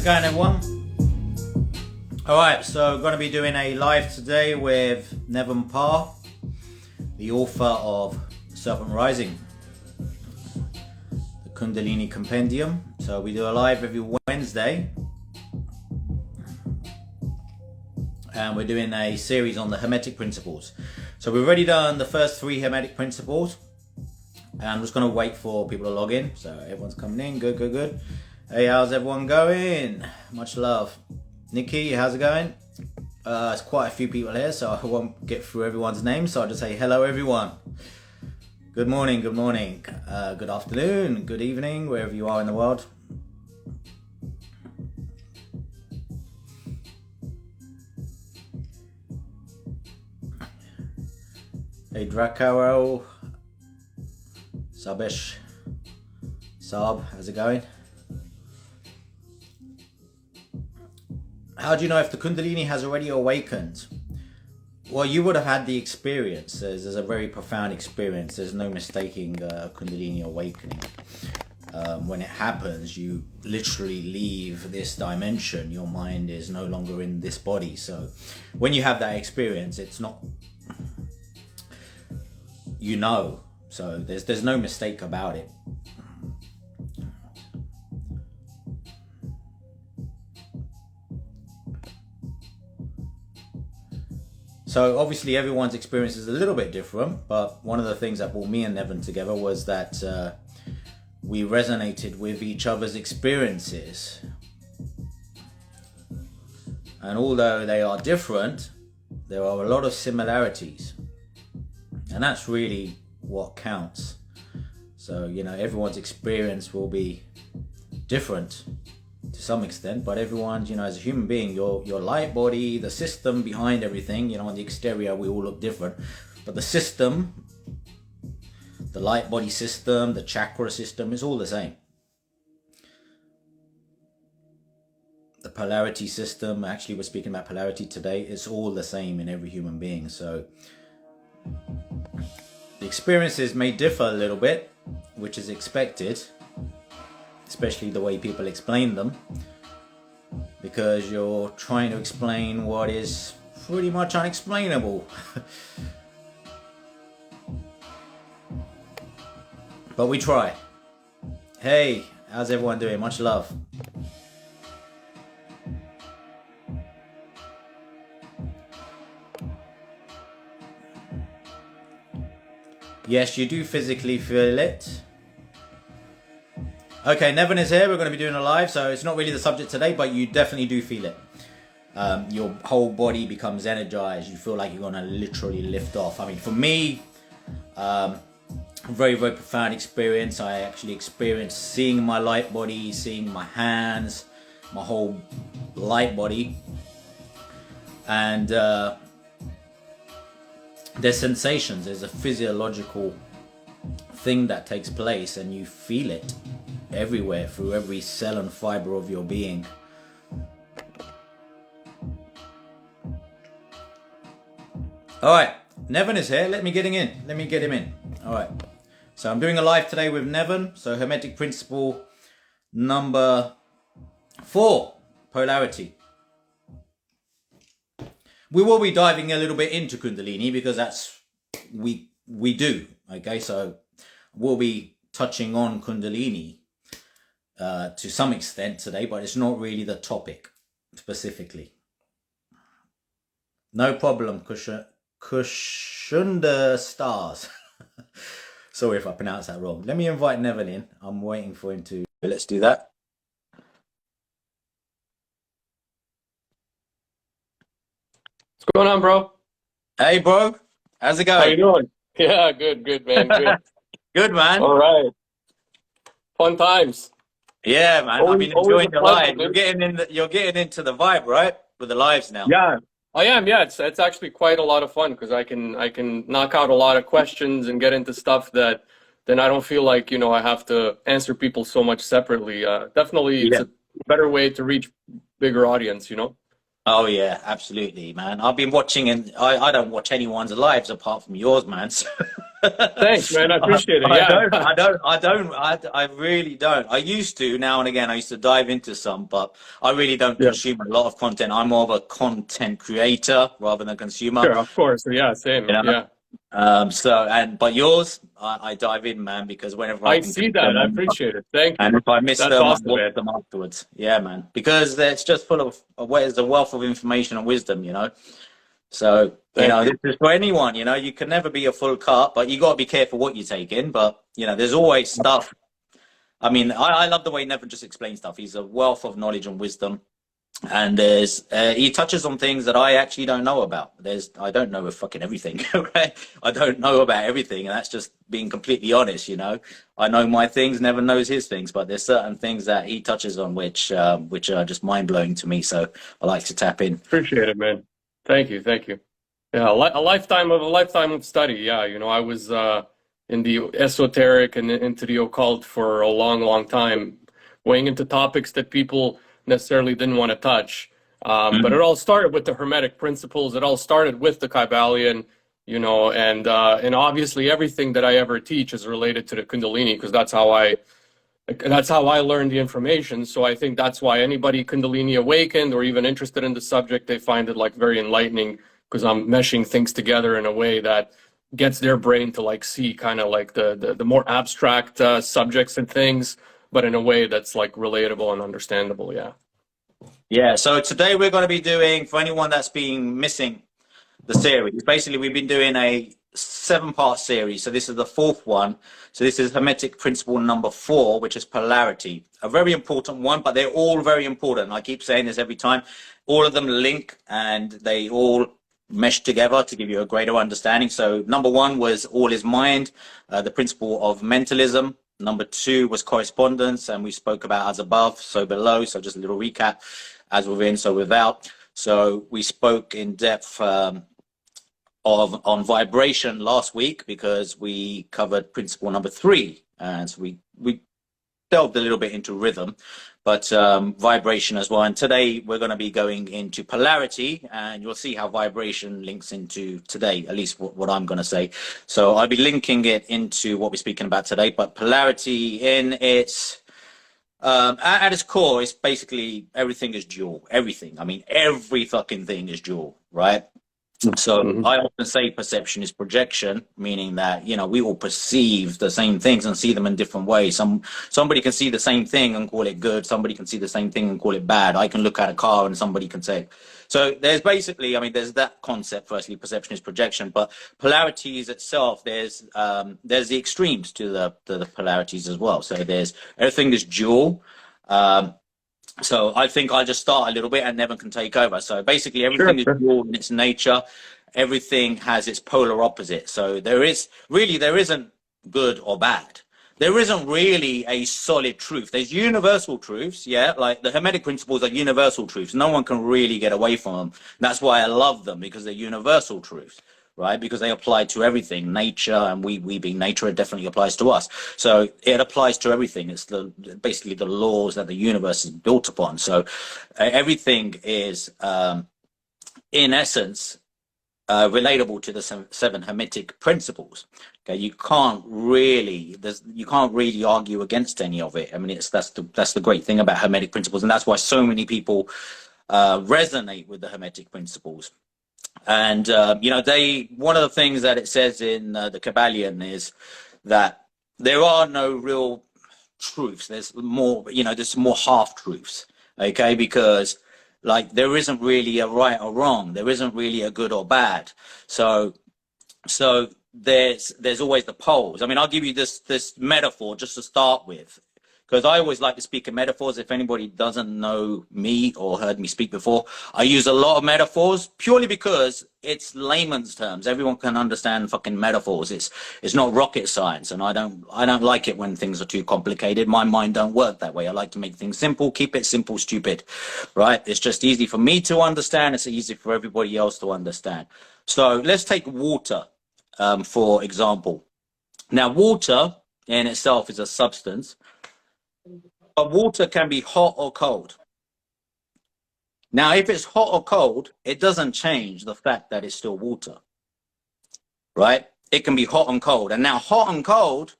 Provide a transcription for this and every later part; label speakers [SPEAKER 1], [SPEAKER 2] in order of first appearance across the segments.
[SPEAKER 1] it going, everyone? Alright, so going to be doing a live today with Neven Paar, the author of Serpent Rising, the Kundalini Compendium. So we do a live every Wednesday, and we're doing a series on the Hermetic principles. So we've already done the first 3 Hermetic principles, and I'm just going to wait for people to log in. So everyone's coming in. Good, good, good. Hey, how's everyone going? Much love. Nikki, how's it going? There's quite a few people here, so I won't get through everyone's name, so I'll just say hello, everyone. Good morning, good morning, good afternoon, good evening, wherever you are in the world. Hey, Dracaro, Sabish, Saab, how's it going? How do you know if the Kundalini has already awakened? Well, you would have had the experience. There's a very profound experience. There's no mistaking Kundalini awakening. When it happens, you literally leave this dimension. Your mind is no longer in this body. So when you have that experience, it's not, you know. So there's no mistake about it. So obviously everyone's experience is a little bit different, but one of the things that brought me and Neven together was that we resonated with each other's experiences. And although they are different, there are a lot of similarities. And that's really what counts. So, you know, everyone's experience will be different to some extent, but everyone, you know, as a human being, your light body, the system behind everything, you know, on the exterior we all look different, but the system, the light body system, the chakra system is all the same. The polarity system, actually we're speaking about polarity today, it's all the same in every human being. So the experiences may differ a little bit, which is expected, especially the way people explain them, because you're trying to explain what is pretty much unexplainable. But we try. Hey, how's everyone doing? Much love. Yes, you do physically feel it. Okay, Neven is here. We're going to be doing a live, so it's not really the subject today, but you definitely do feel it. Your whole body becomes energized. You feel like you're going to literally lift off. I mean, for me, very, very profound experience. I actually experienced seeing my light body, seeing my hands, my whole light body. And there's sensations. There's a physiological thing that takes place, and you feel it everywhere, through every cell and fiber of your being. Alright, Neven is here. Let me get him in. Let me get him in. Alright, so I'm doing a live today with Neven. So Hermetic principle number 4, polarity. We will be diving a little bit into Kundalini because that's we do. Okay, so we'll be touching on Kundalini to some extent today, but it's not really the topic specifically. No problem, Kushunda Stars. Sorry if I pronounced that wrong. Let me invite Neven in. I'm waiting for him to... Let's do that.
[SPEAKER 2] What's going on, bro?
[SPEAKER 1] Hey, bro. How's it going?
[SPEAKER 2] How you doing? Yeah, good, man, good.
[SPEAKER 1] Good, man.
[SPEAKER 2] All right. Fun times.
[SPEAKER 1] Yeah, man. I've been
[SPEAKER 2] Always
[SPEAKER 1] enjoying the
[SPEAKER 2] pleasure,
[SPEAKER 1] live.
[SPEAKER 2] dude.
[SPEAKER 1] You're getting into the vibe, right? With the lives now.
[SPEAKER 2] Yeah, I am. Yeah, it's actually quite a lot of fun because I can knock out a lot of questions and get into stuff that then I don't feel like, you know, I have to answer people so much separately. Definitely, it's a better way to reach bigger audience, you know.
[SPEAKER 1] Oh yeah, absolutely, man. I've been watching, and I don't watch anyone's lives apart from yours, man. So
[SPEAKER 2] Thanks, man. I appreciate it.
[SPEAKER 1] I
[SPEAKER 2] Yeah.
[SPEAKER 1] don't, I really don't. I used to, now and again, I used to dive into some, but I really don't
[SPEAKER 2] Yeah.
[SPEAKER 1] consume a lot of content. I'm more of a content creator rather than a consumer,
[SPEAKER 2] Sure. Of course. Yeah. Same.
[SPEAKER 1] you know?
[SPEAKER 2] Yeah.
[SPEAKER 1] But yours, I dive in, man, because whenever I
[SPEAKER 2] I
[SPEAKER 1] can
[SPEAKER 2] see
[SPEAKER 1] catch
[SPEAKER 2] that.
[SPEAKER 1] them,
[SPEAKER 2] I appreciate it. Thank
[SPEAKER 1] and
[SPEAKER 2] you.
[SPEAKER 1] if I miss
[SPEAKER 2] That's
[SPEAKER 1] them, I
[SPEAKER 2] awesome,
[SPEAKER 1] watch
[SPEAKER 2] man.
[SPEAKER 1] them afterwards. Yeah, man, because it's just full of there's a wealth of information and wisdom, you know. So,
[SPEAKER 2] Thank
[SPEAKER 1] this
[SPEAKER 2] you.
[SPEAKER 1] is for anyone, you can never be a full cut, but you got to be careful what you take in. But, there's always stuff. I mean, I love the way Neven just explains stuff. He's a wealth of knowledge and wisdom. And he touches on things that I actually don't know about. I don't know fucking everything, right? I don't know about everything. And that's just being completely honest. I know my things, Neven knows his things, but there's certain things that he touches on which are just mind blowing to me. So I like to tap in.
[SPEAKER 2] Appreciate it, man. Thank you. Thank you. Yeah. A lifetime of study. Yeah. I was in the esoteric and into the occult for a long, long time, weighing into topics that people necessarily didn't want to touch. But it all started with the Hermetic principles. It all started with the Kybalion, and obviously everything that I ever teach is related to the Kundalini because that's how I learned the information. So I think that's why anybody Kundalini awakened or even interested in the subject, they find it like very enlightening because I'm meshing things together in a way that gets their brain to like see kind of like the more abstract subjects and things, but in a way that's like relatable and understandable. Yeah.
[SPEAKER 1] Yeah, so today we're going to be doing, for anyone that's been missing the series, basically we've been doing a 7-part series. So this is the 4th one. So this is Hermetic principle number 4, which is polarity. A very important one, but they're all very important. I keep saying this every time. All of them link and they all mesh together to give you a greater understanding. So number 1 was all is mind, the principle of mentalism. Number 2 was correspondence, and we spoke about as above, so below. So just a little recap: as within, so without. So we spoke in depth on vibration last week because we covered principle number 3, and so we delved a little bit into rhythm, but vibration as well. And today we're going to be going into polarity, and you'll see how vibration links into today, at least what I'm going to say. So I'll be linking it into what we're speaking about today. But polarity in at its core, it's basically everything is dual. Everything. I mean, every fucking thing is dual, right? So
[SPEAKER 2] Mhm.
[SPEAKER 1] I often say perception is projection, meaning that we all perceive the same things and see them in different ways. Somebody can see the same thing and call it good. Somebody can see the same thing and call it bad. I can look at a car and somebody can say. So there's basically, there's that concept. Firstly, perception is projection, but polarities itself. There's the extremes to the polarities as well. So there's everything is dual. So I think I'll just start a little bit and Neven can take over. So basically
[SPEAKER 2] Sure.
[SPEAKER 1] everything is
[SPEAKER 2] Sure.
[SPEAKER 1] dual in its nature. Everything has its polar opposite. So there isn't good or bad. There isn't really a solid truth. There's universal truths, yeah, like the Hermetic principles are universal truths. No one can really get away from them. That's why I love them, because they're universal truths, right? Because they apply to everything. Nature, and we being nature, it definitely applies to us. So it applies to everything. It's basically the laws that the universe is built upon. So everything is, in essence, relatable to the 7 Hermetic principles. Okay, you can't really argue against any of it. I mean, that's the great thing about Hermetic principles, and that's why so many people resonate with the Hermetic principles. And one of the things that it says in the Kybalion is that there are no real truths. There's more, there's more half truths. Okay, because like there isn't really a right or wrong. There isn't really a good or bad. So there's always the poles. I mean, I'll give you this metaphor just to start with, because I always like to speak in metaphors. If anybody doesn't know me or heard me speak before, I use a lot of metaphors purely because it's layman's terms. Everyone can understand fucking metaphors. It's not rocket science, and I don't like it when things are too complicated. My mind don't work that way. I like to make things simple, keep it simple, stupid, right? It's just easy for me to understand. It's easy for everybody else to understand. So let's take water, for example. Now, water in itself is a substance. But water can be hot or cold. Now, if it's hot or cold, it doesn't change the fact that it's still water, right? it can be hot and cold. And now hot and cold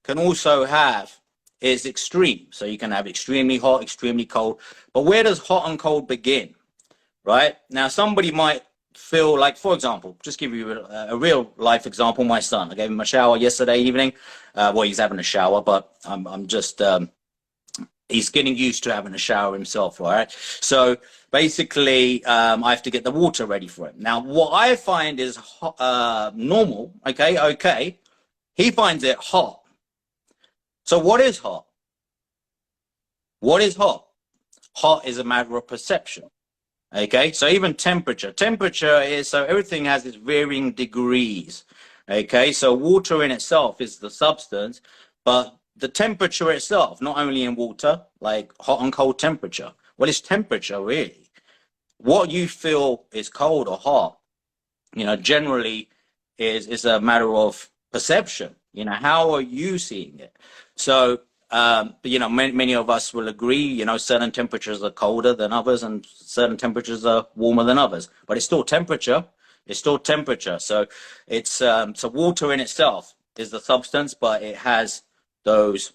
[SPEAKER 1] can also have its extreme. So you can have extremely hot, extremely cold. But where does hot and cold begin? Right? Now, somebody might feel like, for example, just give you a real life example, my son. I gave him a shower yesterday evening. Well, he's having a shower, but I'm just, he's getting used to having a shower himself, right? So basically, I have to get the water ready for him. Now, what I find is normal, okay, he finds it hot. So what is hot? What is hot? Hot is a matter of perception. Okay, so even temperature is, so everything has its varying degrees. Okay, so water in itself is the substance, but the temperature itself, not only in water, like hot and cold temperature. What is temperature really? What you feel is cold or hot, you know, generally is a matter of perception. You know, how are you seeing it? So, you know, many of us will agree, you know, certain temperatures are colder than others and certain temperatures are warmer than others, but it's still temperature. It's still temperature. So it's, so water in itself is the substance, but it has those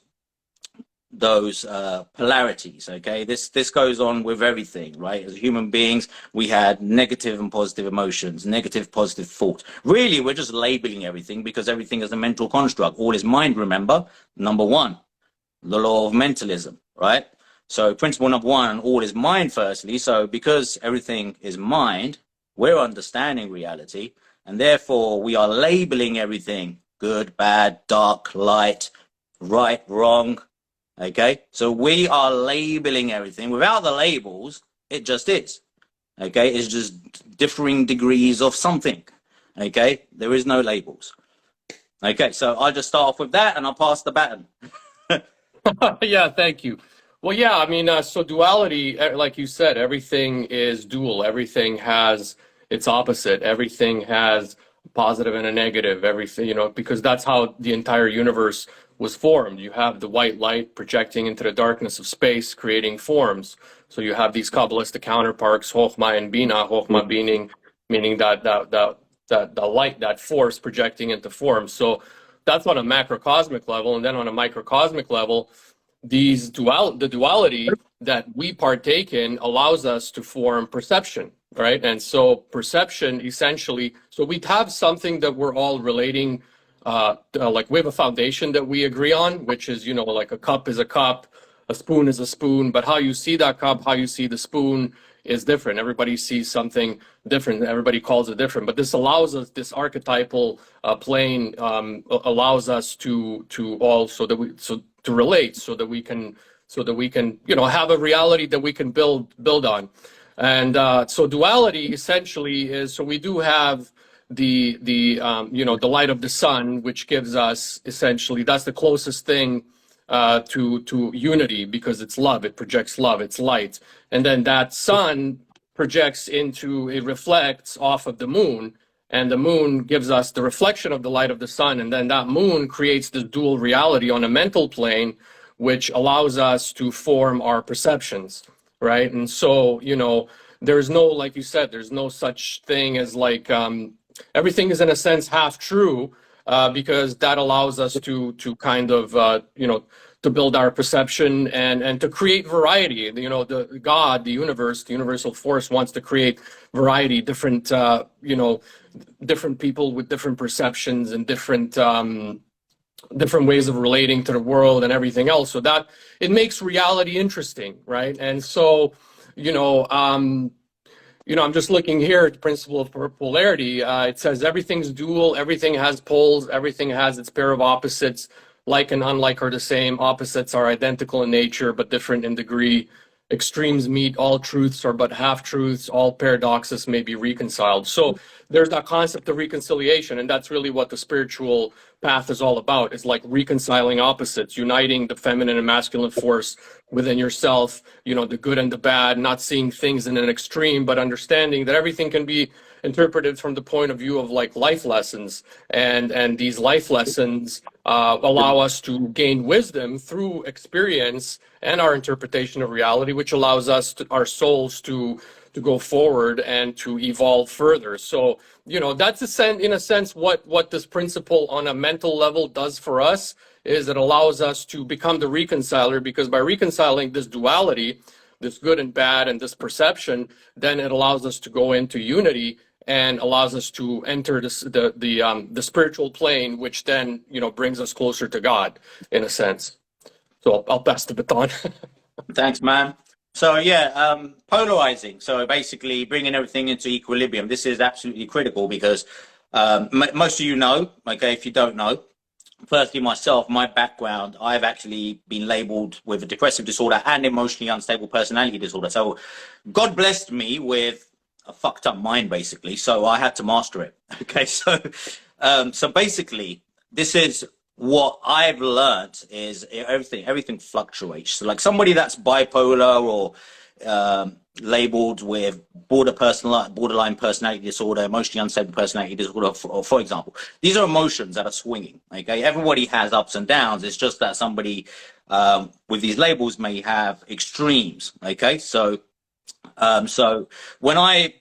[SPEAKER 1] polarities. Okay, this goes on with everything, right? As human beings, we had negative and positive emotions, negative, positive thoughts. Really, we're just labeling everything because everything is a mental construct. All is mind, remember. Number one, the law of mentalism, right? So principle number one, all is mind firstly. So because everything is mind, we're understanding reality, and therefore we are labeling everything good, bad, dark, light, right, wrong. Okay, so we are labeling everything. Without the labels, it just is. Okay, it's just differing degrees of something. Okay, there is no labels. Okay, so I'll just start off with that and I'll pass the baton.
[SPEAKER 2] Yeah, thank you. Well, yeah, I mean, so duality, like you said, everything is dual. Everything has its opposite. Everything has a positive and a negative. Everything, you know, because that's how the entire universe was formed. You have the white light projecting into the darkness of space, creating forms. So you have these Kabbalistic counterparts, Chokhmah and Bina, Chokhmah meaning that the light, that force projecting into forms. So that's on a macrocosmic level, and then on a microcosmic level, the duality that we partake in allows us to form perception, right? And so perception essentially, so we have something that we're all relating, like we have a foundation that we agree on, which is, you know, like a cup is a cup, a spoon is a spoon, but how you see that cup, how you see the spoon is different. Everybody sees something different. Everybody calls it different. But this allows us, this archetypal plane allows us to relate, so that we can you know, have a reality that we can build on. And so duality essentially is, so we do have the you know, the light of the sun, which gives us essentially, that's the closest thing to unity, because it's love, it projects love, it's light. And then that sun projects into, it reflects off of the moon, and the moon gives us the reflection of the light of the sun, and then that moon creates this dual reality on a mental plane, which allows us to form our perceptions, right? And so, you know, there's no, like you said, there's no such thing as like, everything is in a sense half true, because that allows us to kind of, you know, to build our perception and to create variety. You know, the God, the universe, the universal force wants to create variety, different, you know, different people with different perceptions and different ways of relating to the world and everything else. So that it makes reality interesting, right? And so, you know, I'm just looking here at the principle of polarity. It says everything's dual, everything has poles, everything has its pair of opposites. Like and unlike are the same. Opposites are identical in nature, but different in degree. Extremes meet. All truths are but half-truths. All paradoxes may be reconciled. So there's that concept of reconciliation, and that's really what the spiritual path is all about. It's like reconciling opposites, uniting the feminine and masculine force within yourself, you know, the good and the bad, not seeing things in an extreme, but understanding that everything can be interpreted from the point of view of like life lessons, and these life lessons allow us to gain wisdom through experience and our interpretation of reality, which allows us our souls to go forward and to evolve further. So, you know, that's in a sense what this principle on a mental level does for us, is it allows us to become the reconciler, because by reconciling this duality, this good and bad and this perception, then it allows us to go into unity and allows us to enter the spiritual plane, which then, you know, brings us closer to God in a sense. So I'll pass the baton.
[SPEAKER 1] Thanks, man. So yeah, polarizing. So basically bringing everything into equilibrium. This is absolutely critical because most of you know, okay, if you don't know, firstly, myself, my background, I've actually been labeled with a depressive disorder and emotionally unstable personality disorder. So God blessed me with a fucked up mind, basically. So I had to master it. Okay, so basically, this is what I've learned is everything fluctuates. So like somebody that's bipolar or labeled with borderline personality disorder, emotionally unstable personality disorder, for example, these are emotions that are swinging. Okay, everybody has ups and downs. It's just that somebody with these labels may have extremes. Okay, so when I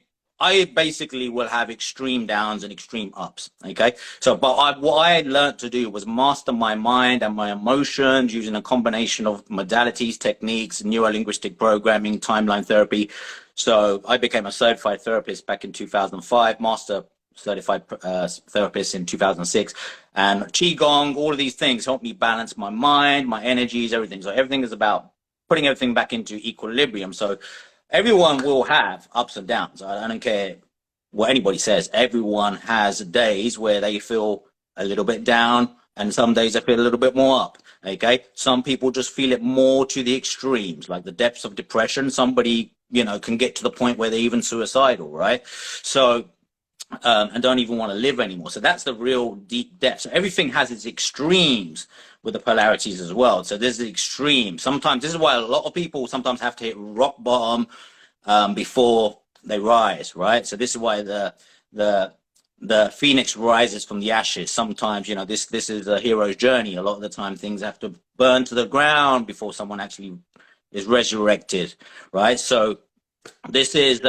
[SPEAKER 1] basically will have extreme downs and extreme ups. Okay, so what I learned to do was master my mind and my emotions using a combination of modalities, techniques, neuro-linguistic programming, timeline therapy. So I became a certified therapist back in 2005, master certified therapist in 2006, and qigong. All of these things helped me balance my mind, my energies, everything. So everything is about putting everything back into equilibrium. So everyone will have ups and downs. I don't care what anybody says. Everyone has days where they feel a little bit down, and some days they feel a little bit more up. Okay, some people just feel it more to the extremes, like the depths of depression. Somebody, you know, can get to the point where they're even suicidal, right? So and don't even want to live anymore. So that's the real deep depth. So everything has its extremes with the polarities as well. So there's the extreme. Sometimes this is why a lot of people sometimes have to hit rock bottom before they rise, right? So this is why the phoenix rises from the ashes. Sometimes, you know, this is a hero's journey. A lot of the time things have to burn to the ground before someone actually is resurrected, right? So this is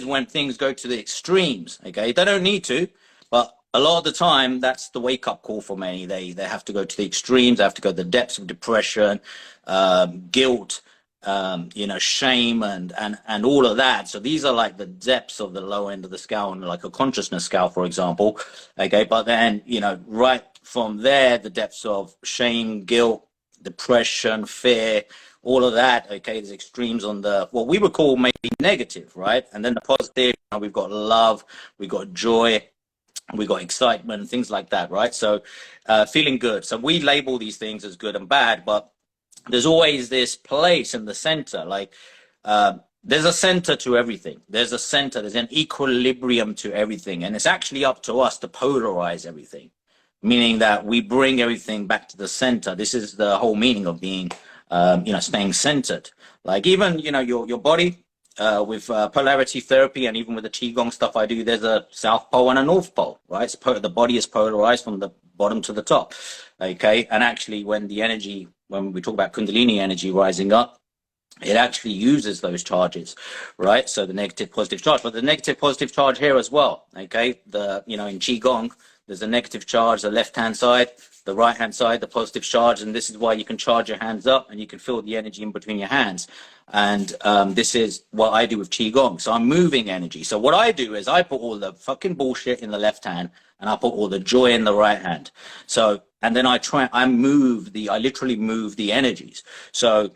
[SPEAKER 1] when things go to the extremes. Okay, they don't need to, but a lot of the time that's the wake-up call for many. They have to go to the extremes. They have to go to the depths of depression, guilt, you know, shame, and all of that. So these are like the depths of the low end of the scale, and like a consciousness scale, for example. Okay, but then, you know, right from there, the depths of shame, guilt, depression, fear, all of that. Okay, there's extremes on the what we would call maybe negative, right? And then the positive, you know, we've got love, we've got joy, we got excitement, things like that, right? So feeling good. So we label these things as good and bad, but there's always this place in the center. Like there's a center to everything. There's a center, there's an equilibrium to everything, and it's actually up to us to polarize everything, meaning that we bring everything back to the center. This is the whole meaning of being you know, staying centered. Like even, you know, your body with polarity therapy, and even with the qigong stuff I do, there's a south pole and a north pole, right? The body is polarized from the bottom to the top. Okay, and actually when we talk about Kundalini energy rising up, it actually uses those charges, right? So the negative, positive charge, but the negative, positive charge here as well. Okay, you know, in qigong, there's a negative charge, the left-hand side, the right-hand side, the positive charge, and this is why you can charge your hands up and you can feel the energy in between your hands. And this is what I do with qigong. So I'm moving energy. So what I do is I put all the fucking bullshit in the left hand, and I put all the joy in the right hand. So, and then I literally move the energies. So,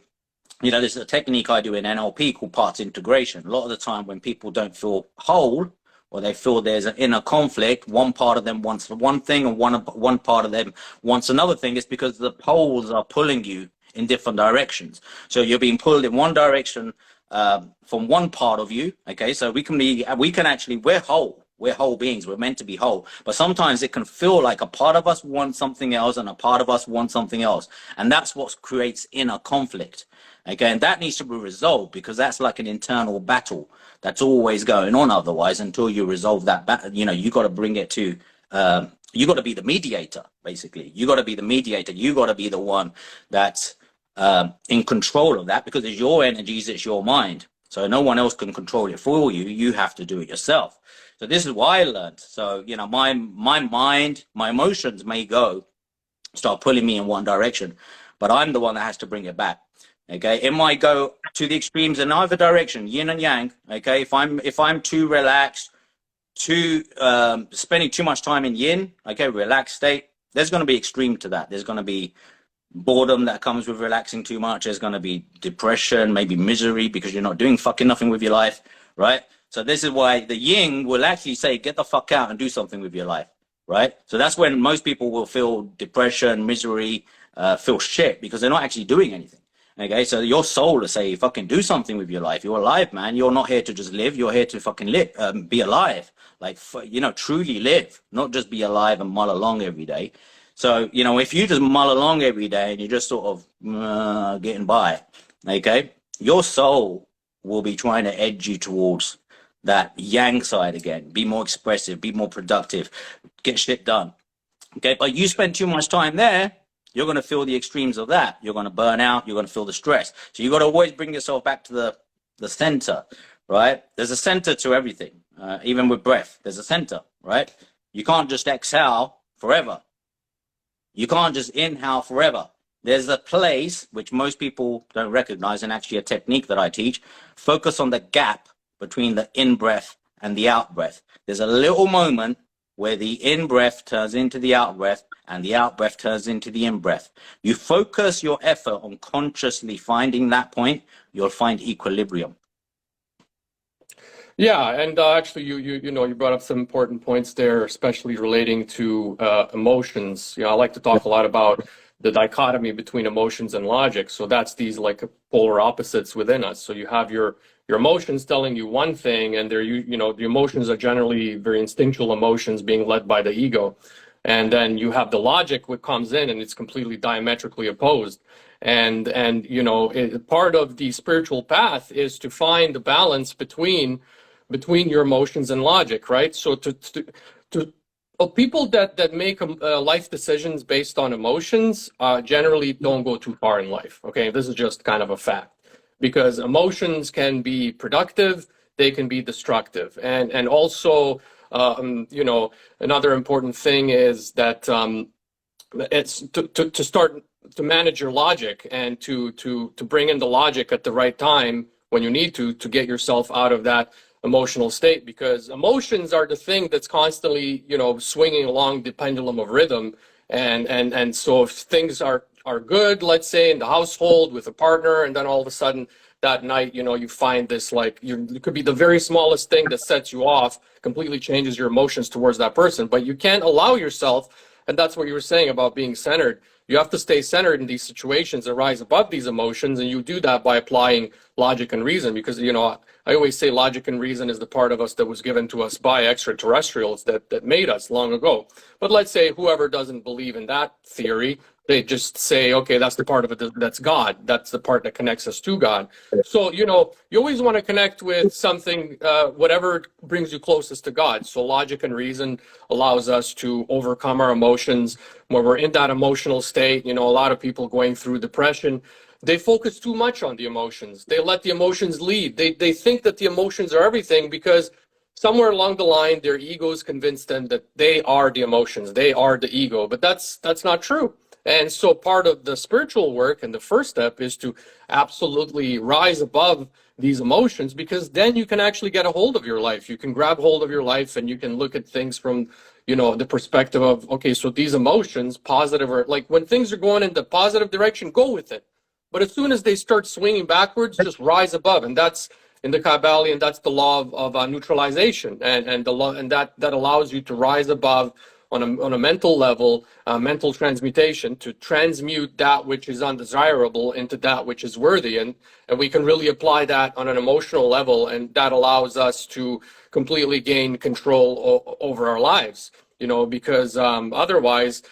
[SPEAKER 1] you know, there's a technique I do in NLP called parts integration. A lot of the time when people don't feel whole, or they feel there's an inner conflict, one part of them wants one thing and one part of them wants another thing, it's because the poles are pulling you in different directions. So you're being pulled in one direction from one part of you. Okay, so we're whole beings, we're meant to be whole, but sometimes it can feel like a part of us wants something else and a part of us wants something else, and that's what creates inner conflict. Okay, and that needs to be resolved, because that's like an internal battle that's always going on. Otherwise, until you resolve that battle, you know, you got to bring it to you got to be the mediator. Basically, you got to be the mediator. You got to be the one that's in control of that, because it's your energies, it's your mind. So no one else can control it for you. You have to do it yourself. So this is why I learned. So, you know, my mind, my emotions may start pulling me in one direction, but I'm the one that has to bring it back. Okay, it might go to the extremes in either direction, yin and yang. Okay, if I'm too relaxed, too spending too much time in yin, okay, relaxed state, there's going to be extreme to that. There's going to be boredom that comes with relaxing too much. There's going to be depression, maybe misery, because you're not doing fucking nothing with your life, right? So this is why the yin will actually say, get the fuck out and do something with your life, right? So that's when most people will feel depression, misery, feel shit, because they're not actually doing anything. Okay, so your soul will say, fucking do something with your life. You're alive, man. You're not here to just live. You're here to fucking live, be alive. Like, you know, truly live, not just be alive and mull along every day. So, you know, if you just mull along every day and you're just sort of getting by, okay, your soul will be trying to edge you towards that yang side again. Be more expressive, be more productive, get shit done. Okay, but you spend too much time there, you're going to feel the extremes of that. You're going to burn out. You're going to feel the stress. So you've got to always bring yourself back to the center, right? There's a center to everything. Even with breath, there's a center, right? You can't just exhale forever. You can't just inhale forever. There's a place which most people don't recognize, and actually a technique that I teach. Focus on the gap between the in-breath and the out-breath. There's a little moment where the in-breath turns into the out-breath and the out-breath turns into the in-breath. You focus your effort on consciously finding that point, you'll find equilibrium.
[SPEAKER 2] Yeah, and actually, you know, you brought up some important points there, especially relating to emotions. You know, I like to talk a lot about the dichotomy between emotions and logic. So that's these like polar opposites within us. So you have your emotions telling you one thing, and you know, the emotions are generally very instinctual emotions being led by the ego. And then you have the logic which comes in, and it's completely diametrically opposed. And you know, part of the spiritual path is to find the balance between your emotions and logic, right? So people that make life decisions based on emotions generally don't go too far in life. Okay, this is just kind of a fact, because emotions can be productive, they can be destructive, and also you know, another important thing is that it's to start to manage your logic and to bring in the logic at the right time when you need to get yourself out of that emotional state, because emotions are the thing that's constantly, you know, swinging along the pendulum of rhythm. And so if things are good, let's say in the household with a partner, and then all of a sudden that night, you know, you find this, like, it could be the very smallest thing that sets you off, completely changes your emotions towards that person. But you can't allow yourself, and that's what you were saying about being centered. You have to stay centered in these situations and rise above these emotions, and you do that by applying logic and reason, because, you know, I always say logic and reason is the part of us that was given to us by extraterrestrials that made us long ago. But let's say whoever doesn't believe in that theory, they just say, okay, that's the part of it that's God. That's the part that connects us to God. So, you know, you always want to connect with something, whatever brings you closest to God. So logic and reason allows us to overcome our emotions when we're in that emotional state. You know, a lot of people going through depression, they focus too much on the emotions. They let the emotions lead. They think that the emotions are everything, because somewhere along the line, their egos convince them that they are the emotions, they are the ego, but that's not true. And so part of the spiritual work, and the first step, is to absolutely rise above these emotions, because then you can actually get a hold of your life. You can grab hold of your life, and you can look at things from, you know, the perspective of, okay, so these emotions, positive, or like when things are going in the positive direction, go with it. But as soon as they start swinging backwards, just rise above. And that's in the Kabbalion, that's the law of neutralization, and the law, and that allows you to rise above on a mental level, mental transmutation, to transmute that which is undesirable into that which is worthy. And we can really apply that on an emotional level, and that allows us to completely gain control over our lives, you know, because otherwise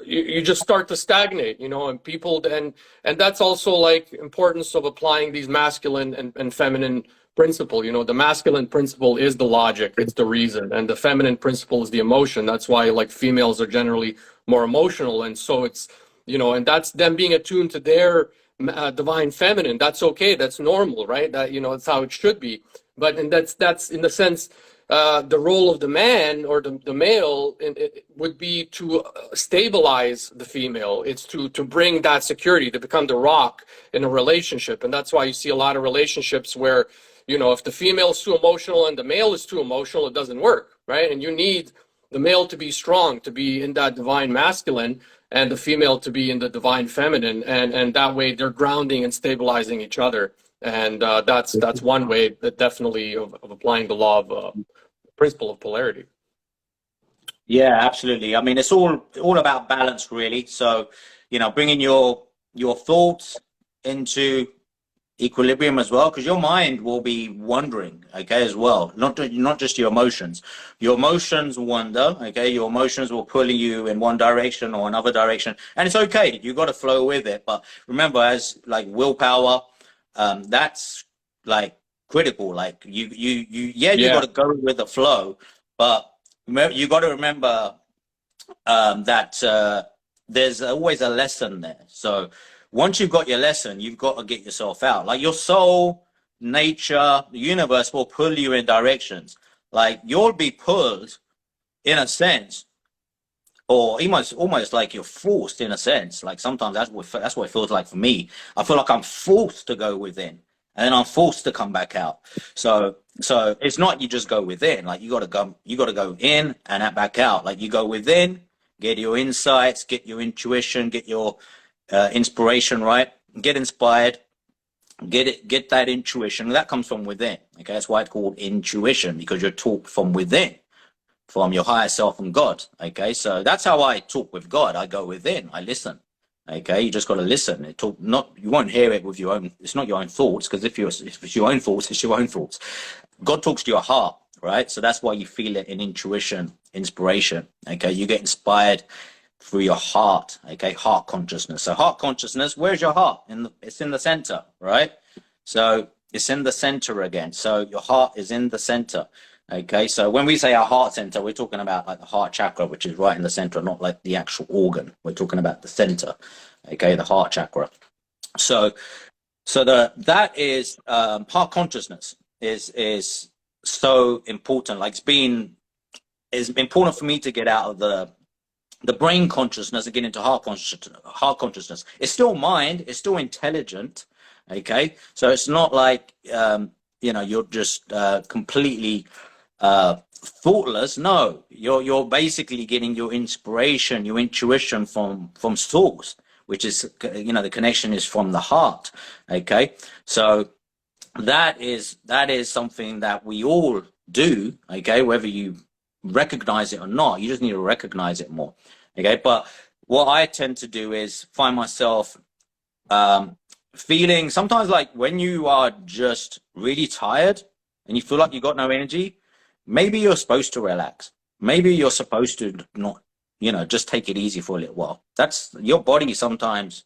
[SPEAKER 2] you just start to stagnate, you know, and people, and that's also like importance of applying these masculine and feminine principle. You know, the masculine principle is the logic, it's the reason, and the feminine principle is the emotion. That's why, like, females are generally more emotional. And so it's, you know, and that's them being attuned to their divine feminine. That's okay. That's normal, right? That, you know, it's how it should be. But, and that's in the sense, the role of the man or the male it would be to stabilize the female. It's to bring that security, to become the rock in a relationship. And that's why you see a lot of relationships where, you know, if the female is too emotional and the male is too emotional, it doesn't work, right? And you need the male to be strong, to be in that divine masculine, and the female to be in the divine feminine, and that way they're grounding and stabilizing each other. And that's one way that definitely of applying the law of principle of polarity.
[SPEAKER 1] Yeah, absolutely. I mean, it's all about balance, really. So, you know, bringing your thoughts into equilibrium as well, because your mind will be wandering, okay, as well. Not just your emotions. Your emotions wander, okay. Your emotions will pull you in one direction or another direction, and it's okay. You got to flow with it. But remember, as like willpower, that's like critical. Like you got to go with the flow, but you got to remember that there's always a lesson there. So once you've got your lesson, you've got to get yourself out. Like your soul, nature, the universe will pull you in directions. Like you'll be pulled in a sense, or almost like you're forced in a sense. Like sometimes that's what it feels like for me. I feel like I'm forced to go within, and then I'm forced to come back out. So it's not you just go within. Like you got to go in and back out. Like you go within, get your insights, get your intuition, get your inspiration, right? Get inspired, get that intuition. That comes from within. Okay, that's why it's called intuition, because you're taught from within, from your higher self and God. Okay, so that's how I talk with God. I go within, I listen. Okay, you just got to listen. You won't hear it with your own. It's not your own thoughts, because if it's your own thoughts, it's your own thoughts. God talks to your heart, right? So that's why you feel it in intuition, inspiration. Okay, you get inspired through your heart. Okay, heart consciousness. So heart consciousness, where's your heart? It's in the center, right? So it's in the center again. So your heart is in the center. Okay, so when we say our heart center, we're talking about like the heart chakra, which is right in the center, not like the actual organ. We're talking about the center. Okay, the heart chakra. So that is heart consciousness is so important. Like it's important for me to get out of the brain consciousness and get into heart consciousness. It's still mind, it's still intelligent. Okay, so it's not like you know, you're just completely thoughtless. No, you're basically getting your inspiration, your intuition from source, which is, you know, the connection is from the heart. Okay, so that is something that we all do. Okay, whether you recognize it or not, you just need to recognize it more. Okay, but what I tend to do is find myself feeling sometimes like when you are just really tired and you feel like you got no energy, maybe you're supposed to relax. Maybe you're supposed to not, you know, just take it easy for a little while. That's your body sometimes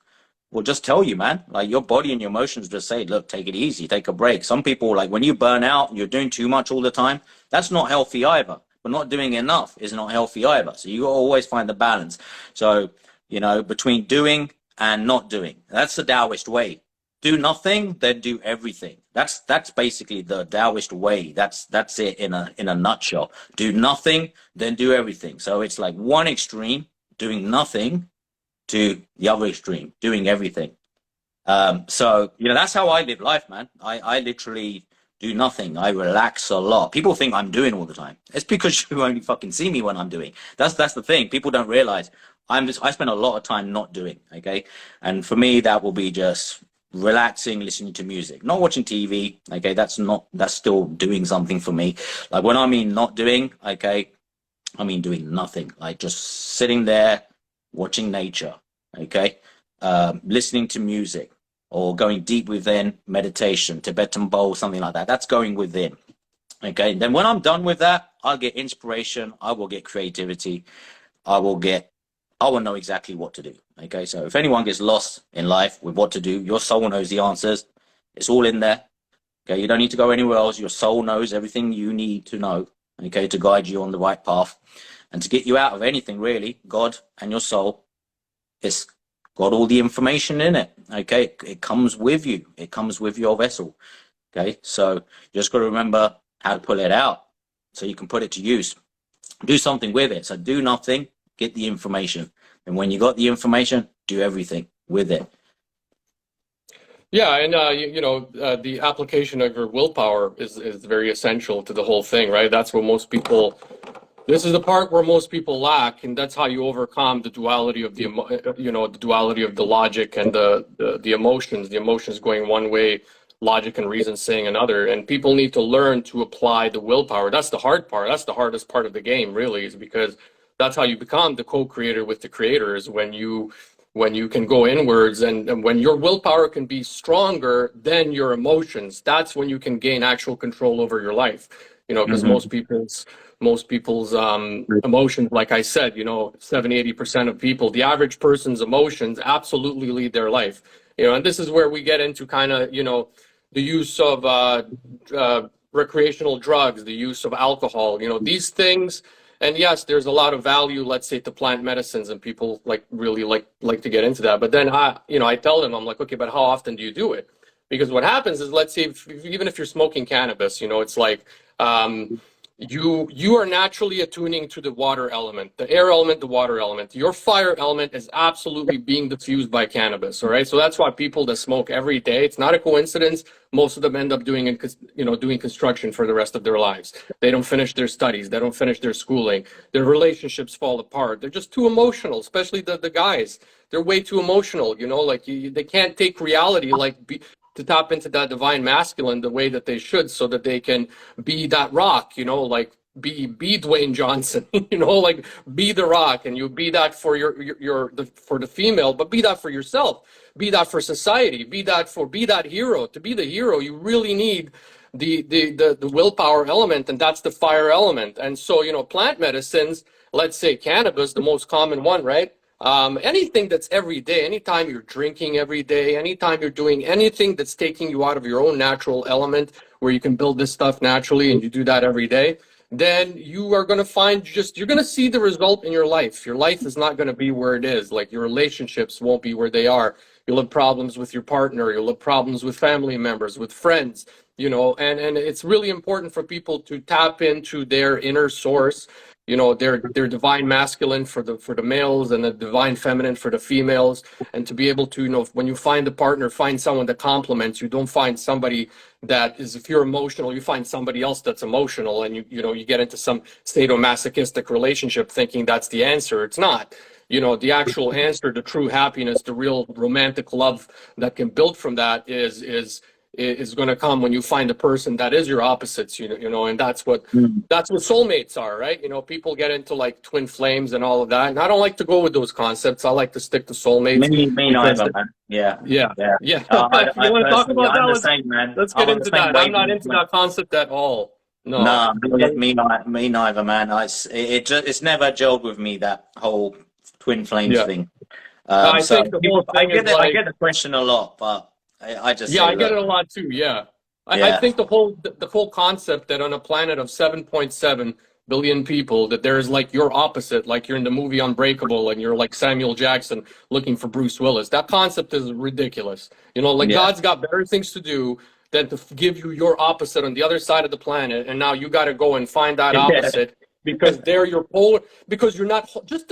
[SPEAKER 1] will just tell you, man. Like your body and your emotions just say, look, take it easy, take a break. Some people, like when you burn out, you're doing too much all the time. That's not healthy either. But not doing enough is not healthy either. So you always find the balance. So, you know, between doing and not doing, that's the Taoist way. Do nothing, then do everything. That's basically the Taoist way. That's it in a nutshell. Do nothing, then do everything. So it's like one extreme, doing nothing, to the other extreme, doing everything. So, you know, that's how I live life, man. I literally do nothing. I relax a lot. People think I'm doing all the time. It's because you only fucking see me when I'm doing. That's the thing. People don't realize I spend a lot of time not doing. Okay, and for me that will be just relaxing, listening to music, not watching TV. Okay, that's still doing something for me. Like when I mean not doing, okay, I mean doing nothing. Like just sitting there watching nature. Okay, listening to music, or going deep within, meditation, Tibetan bowl, something like that. That's going within. Okay, then when I'm done with that, I'll get inspiration, I will get creativity, I will know exactly what to do. Okay, so if anyone gets lost in life with what to do, your soul knows the answers. It's all in there. Okay, you don't need to go anywhere else. Your soul knows everything you need to know, okay, to guide you on the right path and to get you out of anything, really. God and your soul is got all the information in it. Okay, it comes with you. It comes with your vessel. Okay, so you just got to remember how to pull it out so you can put it to use. Do something with it. So do nothing, get the information. And when you got the information, do everything with it.
[SPEAKER 2] Yeah, and the application of your willpower is very essential to the whole thing, right? That's what most people. This is the part where most people lack, and that's how you overcome the duality of the duality of the logic and the emotions. The emotions going one way, logic and reason saying another. And people need to learn to apply the willpower. That's the hard part. That's the hardest part of the game, really, is because that's how you become the co-creator with the creator, is when you can go inwards, and when your willpower can be stronger than your emotions. That's when you can gain actual control over your life. Because most people's emotions, like I said, 70-80% of people, the average person's emotions absolutely lead their life. And this is where we get into kind of, the use of recreational drugs, the use of alcohol, these things. And yes, there's a lot of value, let's say, to plant medicines, and people really like to get into that. But then I tell them, I'm like, okay, but how often do you do it? Because what happens is, let's say, even if you're smoking cannabis, it's like, you are naturally attuning to the water element, the air element, the water element. Your fire element is absolutely being diffused by cannabis. All right. So that's why people that smoke every day, it's not a coincidence. Most of them end up doing construction for the rest of their lives. They don't finish their studies. They don't finish their schooling. Their relationships fall apart. They're just too emotional, especially the guys. They're way too emotional. They can't take reality, to tap into that divine masculine the way that they should, so that they can be that rock, be Dwayne Johnson, be the rock, and you be that for for the female, but be that for yourself, be that for society, be that hero. To be the hero, you really need the willpower element, and that's the fire element. And so, plant medicines, let's say cannabis, the most common one, right? Anything that's every day, anytime you're drinking every day, anytime you're doing anything that's taking you out of your own natural element, where you can build this stuff naturally, and you do that every day, then you are going to you're going to see the result in your life. Your life is not going to be where it is. Like, your relationships won't be where they are. You'll have problems with your partner. You'll have problems with family members, with friends, and it's really important for people to tap into their inner source, their divine masculine for the males, and the divine feminine for the females, and to be able to, when you find a partner, find someone that complements you. Don't find somebody that is, if you're emotional, you find somebody else that's emotional, and you get into some sadomasochistic relationship thinking that's the answer. It's not. The actual answer, the true happiness, the real romantic love that can build from that is going to come when you find a person that is your opposites, and that's what soulmates are, right? People get into like twin flames and all of that, and I don't like to go with those concepts. I like to stick to soulmates.
[SPEAKER 1] Me neither, man. Yeah.
[SPEAKER 2] You want to talk about that? Let's get into that. I'm not into that concept at all. No.
[SPEAKER 1] Me neither, man. It's never gelled with me, that whole twin flames thing.
[SPEAKER 2] I think the whole thing
[SPEAKER 1] I get the question a lot, but I just
[SPEAKER 2] I get it a lot too. Yeah, I think the whole concept that on a planet of 7.7 billion people, that there is like your opposite, like you're in the movie Unbreakable and you're like Samuel Jackson looking for Bruce Willis. That concept is ridiculous. God's got better things to do than to give you your opposite on the other side of the planet, and now you got to go and find that opposite. Because they're your polar, because you're not just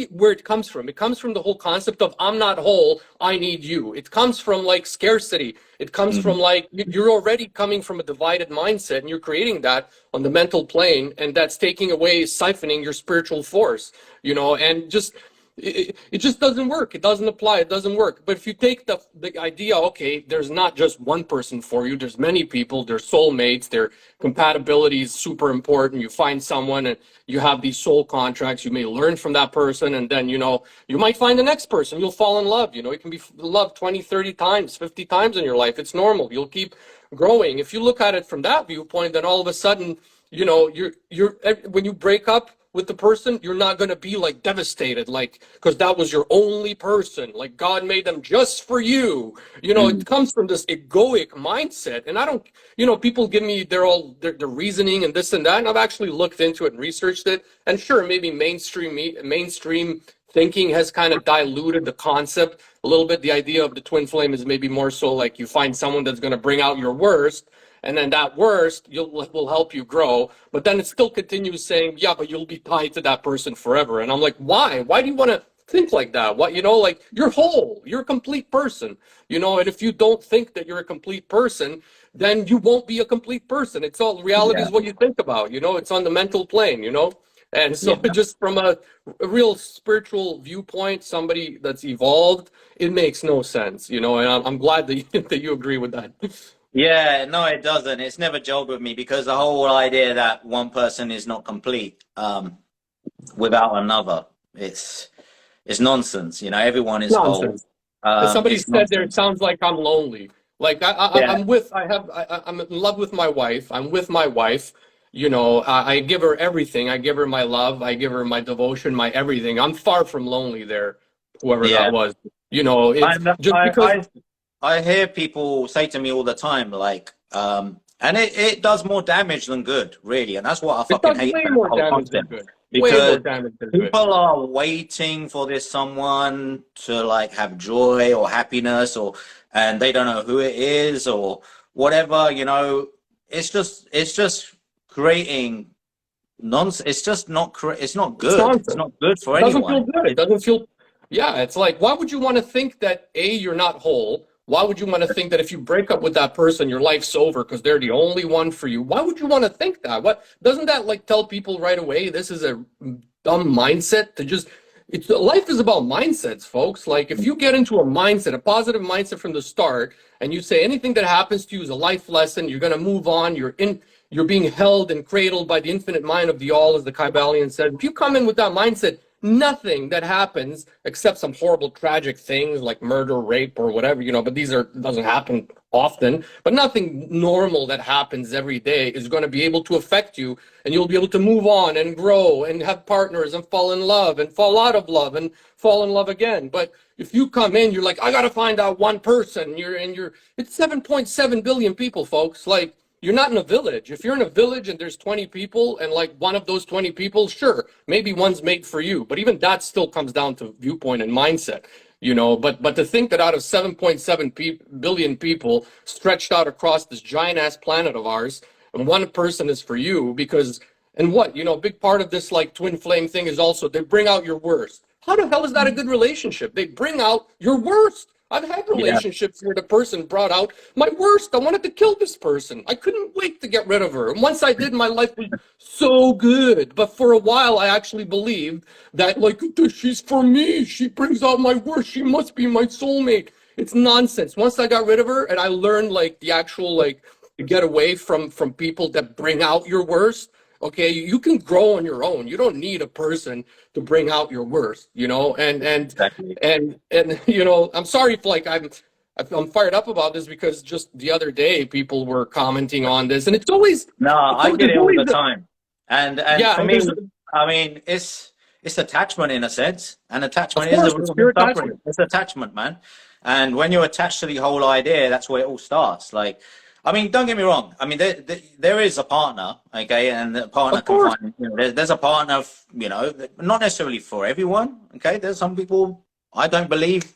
[SPEAKER 2] where it comes from. It comes from the whole concept of I'm not whole, I need you. It comes from like scarcity. It comes from like you're already coming from a divided mindset, and you're creating that on the mental plane, and that's taking away, siphoning your spiritual force. And just it just doesn't work. It doesn't apply. It doesn't work. But if you take the idea, okay, there's not just one person for you. There's many people. There's soulmates. Their compatibility is super important. You find someone and you have these soul contracts. You may learn from that person, and then, you might find the next person. You'll fall in love. You can be loved 20, 30 times, 50 times in your life. It's normal. You'll keep growing. If you look at it from that viewpoint, then all of a sudden, you're when you break up with the person, you're not going to be like devastated, like, because that was your only person, like God made them just for you. It comes from this egoic mindset. And I don't, people give me their reasoning and this and that, and I've actually looked into it and researched it. And sure, maybe mainstream thinking has kind of diluted the concept a little bit. The idea of the twin flame is maybe more so like you find someone that's going to bring out your worst, and then that worst will help you grow. But then it still continues saying, yeah, but you'll be tied to that person forever. And I'm like, why? Why do you want to think like that? What, you know, like you're whole, you're a complete person, you know, and if you don't think that you're a complete person, then you won't be a complete person. It's all reality is what you think about, you know, it's on the mental plane, you know. And so just from a real spiritual viewpoint, somebody that's evolved, it makes no sense, you know, and I'm glad that that you agree with that.
[SPEAKER 1] Yeah, no, it doesn't. It's never gelled with me because the whole idea that one person is not complete without another, it's nonsense. You know, everyone is whole.
[SPEAKER 2] Nonsense. As somebody
[SPEAKER 1] It's
[SPEAKER 2] said there, it
[SPEAKER 1] nonsense.
[SPEAKER 2] sounds like I'm lonely. Like
[SPEAKER 1] Yeah,
[SPEAKER 2] I'm in love with my wife. I'm with my wife. You know, I give her everything. I give her my love. I give her my devotion, my everything. I'm far from lonely there, whoever
[SPEAKER 1] yeah.
[SPEAKER 2] that was. You know, it's
[SPEAKER 1] And
[SPEAKER 2] just because
[SPEAKER 1] I hear people say to me all the time, like, and it does more damage than good, really. And that's what I
[SPEAKER 2] it
[SPEAKER 1] fucking
[SPEAKER 2] does
[SPEAKER 1] hate
[SPEAKER 2] way
[SPEAKER 1] about the
[SPEAKER 2] more
[SPEAKER 1] whole
[SPEAKER 2] damage than
[SPEAKER 1] concept.
[SPEAKER 2] good. Way more
[SPEAKER 1] Because
[SPEAKER 2] damage than good.
[SPEAKER 1] people are waiting for this someone to like have joy or happiness and they don't know who it is or whatever, you know. It's just creating nonsense. It's just not it's not
[SPEAKER 2] It's
[SPEAKER 1] good. It's
[SPEAKER 2] nonsense.
[SPEAKER 1] not good for
[SPEAKER 2] It doesn't feel
[SPEAKER 1] anyone.
[SPEAKER 2] good. It doesn't feel, yeah, it's like, why would you want to think that A, you're not whole? Why would you want to think that if you break up with that person, your life's over because they're the only one for you? Why would you want to think that? What doesn't that like tell people right away this is a dumb mindset to just it's life is about mindsets, folks. Like if you get into a mindset, a positive mindset from the start, and you say anything that happens to you is a life lesson, you're gonna move on, you're being held and cradled by the infinite mind of the all, as the Kybalion said. If you come in with that mindset, nothing that happens except some horrible tragic things like murder, rape, or whatever, you know, but these are doesn't happen often, but nothing normal that happens every day is going to be able to affect you, and you'll be able to move on and grow and have partners and fall in love and fall out of love and fall in love again. But if you come in, you're like, I got to find out one person, it's 7.7 billion people, folks. Like, you're not in a village. If you're in a village and there's 20 people and like one of those 20 people, sure, maybe one's made for you. But even that still comes down to viewpoint and mindset, you know. But to think that out of 7.7 billion people stretched out across this giant ass planet of ours, and one person is for you because, and what, you know, a big part of this like twin flame thing is also they bring out your worst. How the hell is that a good relationship? They bring out your worst. I've had
[SPEAKER 1] Yeah.
[SPEAKER 2] relationships where the person brought out my worst. I wanted to kill this person. I couldn't wait to get rid of her. And once I did, my life was so good. But for a while, I actually believed that, like, she's for me. She brings out my worst. She must be my soulmate. It's nonsense. Once I got rid of her and I learned, like, the actual, like, to get away from people that bring out your worst, okay, you can grow on your own. You don't need a person to bring out your worst, you know.
[SPEAKER 1] Exactly.
[SPEAKER 2] And you know, I'm sorry if like I'm fired up about this because just the other day people were commenting on this, and
[SPEAKER 1] No, I get
[SPEAKER 2] there's
[SPEAKER 1] it all
[SPEAKER 2] always
[SPEAKER 1] the time. And
[SPEAKER 2] yeah,
[SPEAKER 1] for
[SPEAKER 2] and
[SPEAKER 1] me,
[SPEAKER 2] there's
[SPEAKER 1] I mean, it's attachment in a sense. And
[SPEAKER 2] of
[SPEAKER 1] attachment is the
[SPEAKER 2] course
[SPEAKER 1] root
[SPEAKER 2] it's
[SPEAKER 1] of the
[SPEAKER 2] pure
[SPEAKER 1] suffering.
[SPEAKER 2] attachment.
[SPEAKER 1] It's attachment, man. And when you're attached to the whole idea, that's where it all starts. Like, I mean, don't get me wrong. I mean, there is a partner, okay, and the partner
[SPEAKER 2] Of
[SPEAKER 1] can
[SPEAKER 2] course,
[SPEAKER 1] find, you know, there's a partner, you know, not necessarily for everyone, okay. There's some people I don't believe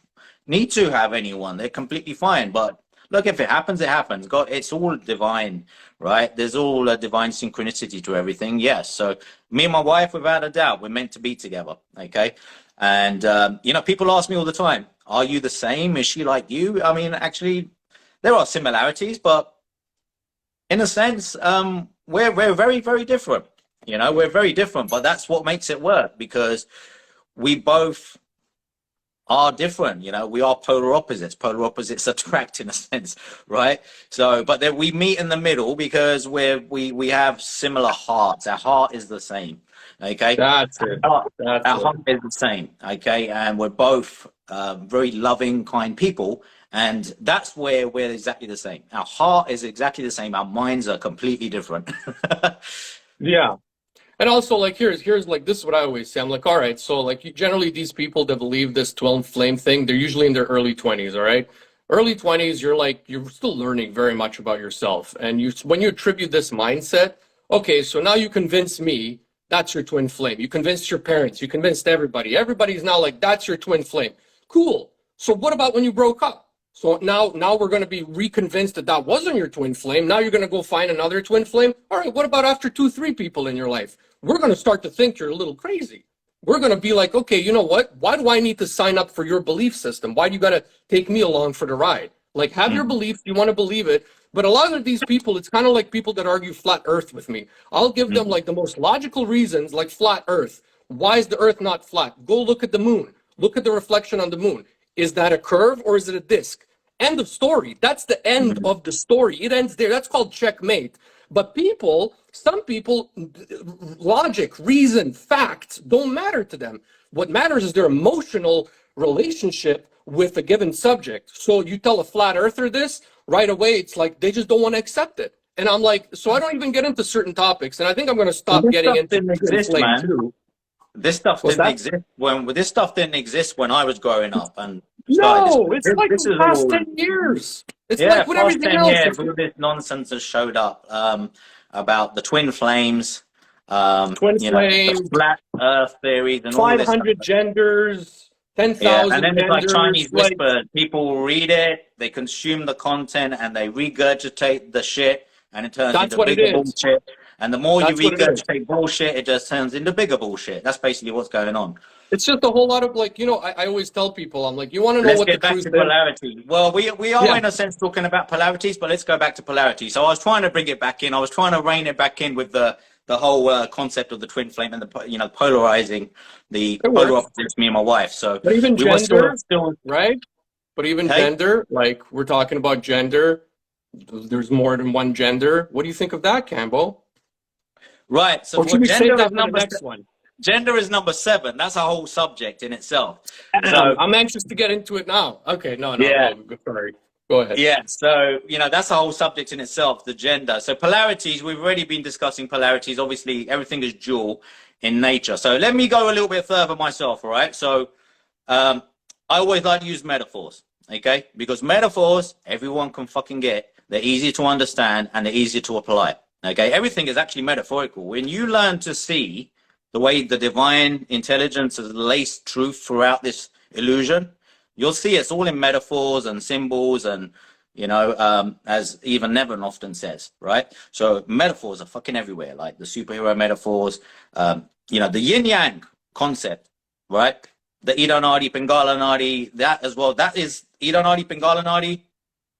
[SPEAKER 1] need to have anyone. They're completely fine. But look, if it happens, it happens. God, it's all divine, right? There's all a divine synchronicity to everything. Yes. So me and my wife, without a doubt, we're meant to be together, okay. And you know, people ask me all the time, "Are you the same? Is she like you?" I mean, actually, there are similarities, but in a sense, we're very, very different. You know, we're very different, but that's what makes it work because we both are different. You know, we are polar opposites. Polar opposites attract in a sense, right? So, but then we meet in the middle because we have similar hearts. Our heart is the same. Okay,
[SPEAKER 2] that's it.
[SPEAKER 1] our,
[SPEAKER 2] That's
[SPEAKER 1] our
[SPEAKER 2] it.
[SPEAKER 1] heart is the same. Okay, and we're both very loving, kind people. And that's where we're exactly the same. Our heart is exactly the same. Our minds are completely different.
[SPEAKER 2] Yeah. And also, like, here's like this is what I always say. I'm like, all right, so like generally these people that believe this twin flame thing, they're usually in their early 20s, all right? Early 20s, you're still learning very much about yourself. And when you attribute this mindset, okay, so now you convince me That's your twin flame. You convinced your parents. You convinced everybody. Everybody's now like, that's your twin flame. Cool. So what about when you broke up? So now we're going to be reconvinced that that wasn't your twin flame. Now you're going to go find another twin flame. All right, what about after 2, 3 people in your life? We're going to start to think you're a little crazy. We're going to be like, okay, you know what? Why do I need to sign up for your belief system? Why do you got to take me along for the ride? Like, have your beliefs. You want to believe it. But a lot of these people, it's kind of like people that argue flat earth with me. I'll give them like the most logical reasons, like flat earth. Why is the earth not flat? Go look at the moon. Look at the reflection on the moon. Is that a curve or is it a disc? End of story. That's the end of the story. It ends there. That's called checkmate. But people, some people, logic, reason, facts don't matter to them. What matters is their emotional relationship with a given subject. So you tell a flat earther this, right away it's like they just don't want to accept it. And I'm like, so I don't even get into certain topics. And I think I'm going to stop getting into
[SPEAKER 1] Man.
[SPEAKER 2] too.
[SPEAKER 1] This stuff didn't exist when I was growing up and
[SPEAKER 2] no, it's like the past 10 years. It's like when everything else.
[SPEAKER 1] Years, all this nonsense has showed up about the twin flames, the flat Earth theories, and
[SPEAKER 2] 500 genders, 10,000
[SPEAKER 1] and then
[SPEAKER 2] genders.
[SPEAKER 1] it's like Chinese whisper. People read it, they consume the content, and they regurgitate the shit, and it turns into bigger bullshit. And the more you regurgitate bullshit, it just turns into bigger bullshit. That's basically what's going on.
[SPEAKER 2] It's just a whole lot of like, I always tell people, I'm like, you want to know what the truth is?
[SPEAKER 1] Let's get back to polarity. Well, we are in a sense talking about polarities, but let's go back to polarity. So I was trying to bring it back in. I was trying to rein it back in with the whole concept of the twin flame and the polarizing the polar opposites, me and my wife. So
[SPEAKER 2] but even gender, right? But even gender, like we're talking about gender, there's more than one gender. What do you think of that, Kambo?
[SPEAKER 1] Right. So
[SPEAKER 2] should we save that for the next one?
[SPEAKER 1] Gender is number 7. That's a whole subject in itself. So
[SPEAKER 2] I'm anxious to get into it now. Okay, no, sorry. Go ahead.
[SPEAKER 1] Yeah, so, that's a whole subject in itself, the gender. So polarities, we've already been discussing polarities. Obviously, everything is dual in nature. So let me go a little bit further myself, all right? So I always like to use metaphors, okay? Because metaphors, everyone can fucking get. They're easier to understand and they're easier to apply, okay? Everything is actually metaphorical. When you learn to see the way the divine intelligence has laced truth throughout this illusion, you'll see it's all in metaphors and symbols and, as even Neven often says, right? So metaphors are fucking everywhere, like the superhero metaphors, the yin-yang concept, right? The Idonadi, Pingala Nadi, that as well. That is Idonadi, Pingala Nadi,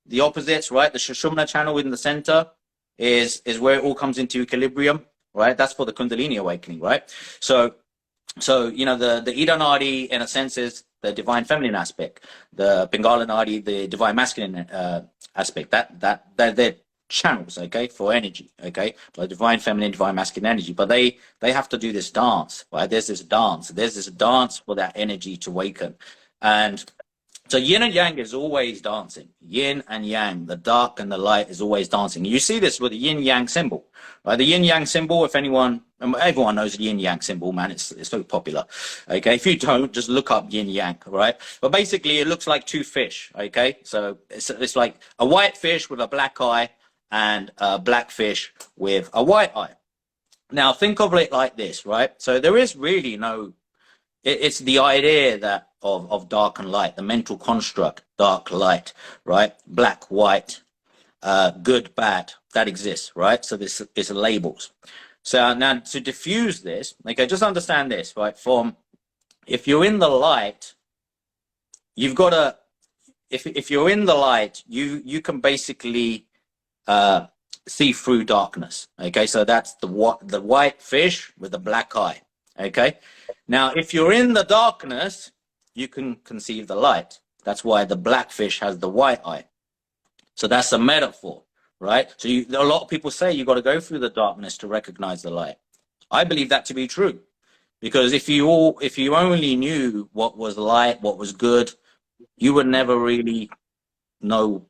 [SPEAKER 1] the opposites, right? The Sushumna channel in the center is where it all comes into equilibrium. Right, that's for the Kundalini awakening, right? So the Idonadi in a sense is the divine feminine aspect, the Pingala Nadi, the divine masculine aspect. That they're channels, okay, for energy, okay, the divine feminine, divine masculine energy. But they have to do this dance, right? There's this dance for that energy to awaken, and so yin and yang is always dancing. Yin and yang, the dark and the light is always dancing. You see this with the yin yang symbol, right? The yin yang symbol, if everyone knows the yin yang symbol, man, it's so popular. Okay, if you don't, just look up yin yang, right? But basically, it looks like 2 fish. Okay, so it's like a white fish with a black eye and a black fish with a white eye. Now think of it like this, right? So there is really no. It's the idea that of dark and light, the mental construct, dark, light, right? Black, white, good, bad, that exists, right? So this is labels. So now to diffuse this, okay, just understand this, right? If you're in the light, you've got to, if you're in the light, you can basically see through darkness, okay? So that's the white fish with the black eye, okay? Now, if you're in the darkness, you can conceive the light. That's why the black fish has the white eye. So that's a metaphor, right? So a lot of people say you got to go through the darkness to recognize the light. I believe that to be true, because if you only knew what was light, what was good, you would never really know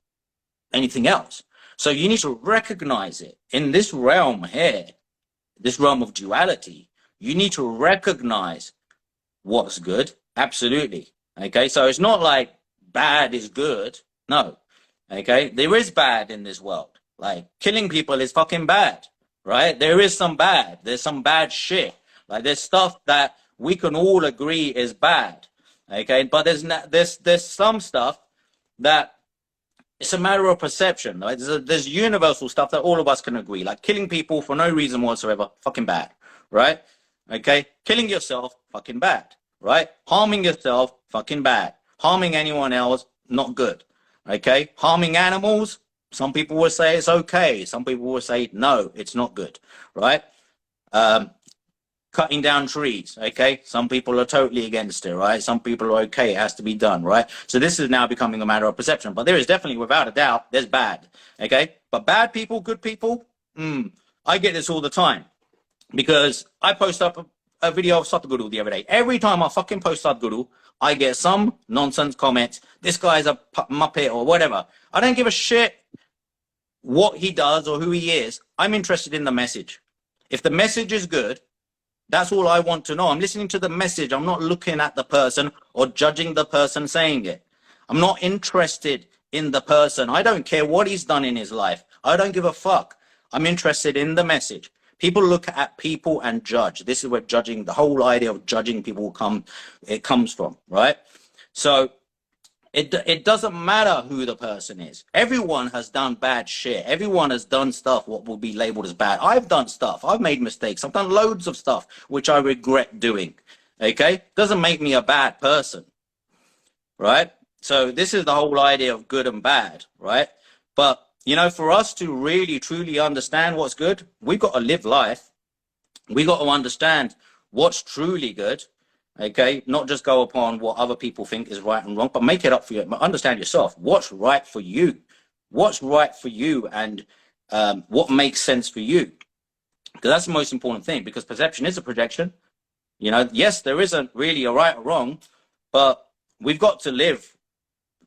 [SPEAKER 1] anything else. So you need to recognize it in this realm here, this realm of duality. You need to recognize what's good. Absolutely. Okay. So it's not like bad is good. No. Okay. There is bad in this world. Like killing people is fucking bad, right? There is some bad. There's some bad shit. Like there's stuff that we can all agree is bad, okay? But there's some stuff that it's a matter of perception. Right? There's universal stuff that all of us can agree, like killing people for no reason whatsoever, fucking bad, right? Okay, killing yourself, fucking bad, right? Harming yourself, fucking bad. Harming anyone else, not good. Okay, harming animals, some people will say it's okay. Some people will say no, it's not good, right? Cutting down trees, okay? Some people are totally against it, right? Some people are okay, it has to be done, right? So this is now becoming a matter of perception. But there is definitely, without a doubt, there's bad, okay? But bad people, good people, I get this all the time. Because I post up a video of Satguru the other day. Every time I fucking post Satguru, I get some nonsense comments. This guy's a muppet or whatever. I don't give a shit what he does or who he is. I'm interested in the message. If the message is good, that's all I want to know. I'm listening to the message. I'm not looking at the person or judging the person saying it. I'm not interested in the person. I don't care what he's done in his life. I don't give a fuck. I'm interested in the message. People look at people and judge. This is where judging, the whole idea of judging people comes from, right? So it doesn't matter who the person is. Everyone has done bad shit. Everyone has done stuff what will be labeled as bad. I've done stuff. I've made mistakes. I've done loads of stuff which I regret doing. Okay? Doesn't make me a bad person. Right? So this is the whole idea of good and bad, right? But you know, for us to really truly understand what's good, we've got to live life. We got to understand what's truly good. Okay, not just go upon what other people think is right and wrong, but make it up for you. Understand yourself. What's right for you? What's right for you, and what makes sense for you? Because that's the most important thing. Because perception is a projection. You know, yes, there isn't really a right or wrong, but we've got to live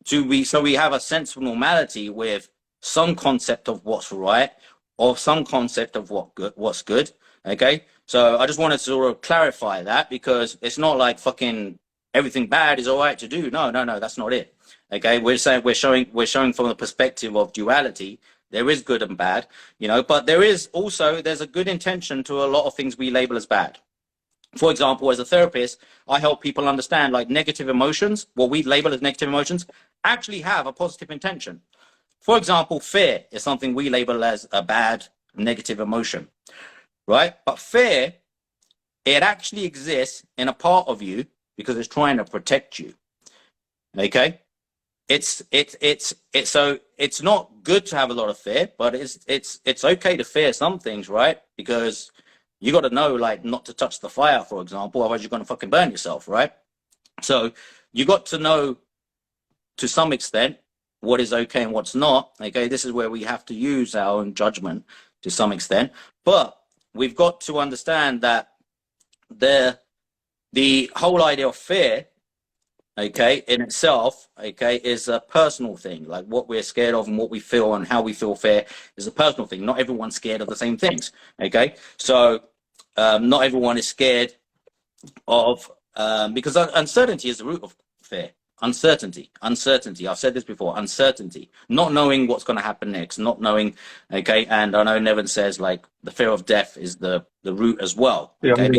[SPEAKER 1] so we have a sense of normality with some concept of what's right or some concept of what's good. Okay. So I just wanted to sort of clarify that, because it's not like fucking everything bad is all right to do. No, that's not it. Okay, we're showing from the perspective of duality. There is good and bad, you know, but there's a good intention to a lot of things we label as bad. For example, as a therapist, I help people understand like negative emotions, what we label as negative emotions, actually have a positive intention. For example, fear is something we label as a bad negative emotion. Right? But fear, it actually exists in a part of you because it's trying to protect you. Okay? It's not good to have a lot of fear, but it's okay to fear some things, right? Because you got to know, like, not to touch the fire, for example, otherwise you're going to fucking burn yourself, right? So you got to know to some extent what is okay and what's not. Okay? This is where we have to use our own judgment to some extent. But we've got to understand that the whole idea of fear, okay, in itself, okay, is a personal thing. Like what we're scared of and what we feel and how we feel fear is a personal thing. Not everyone's scared of the same things, okay? So not everyone is scared of, because uncertainty is the root of fear. Uncertainty. I've said this before. Uncertainty. Not knowing what's going to happen next. Not knowing. Okay. And I know Neven says like the fear of death is the root as well. Okay?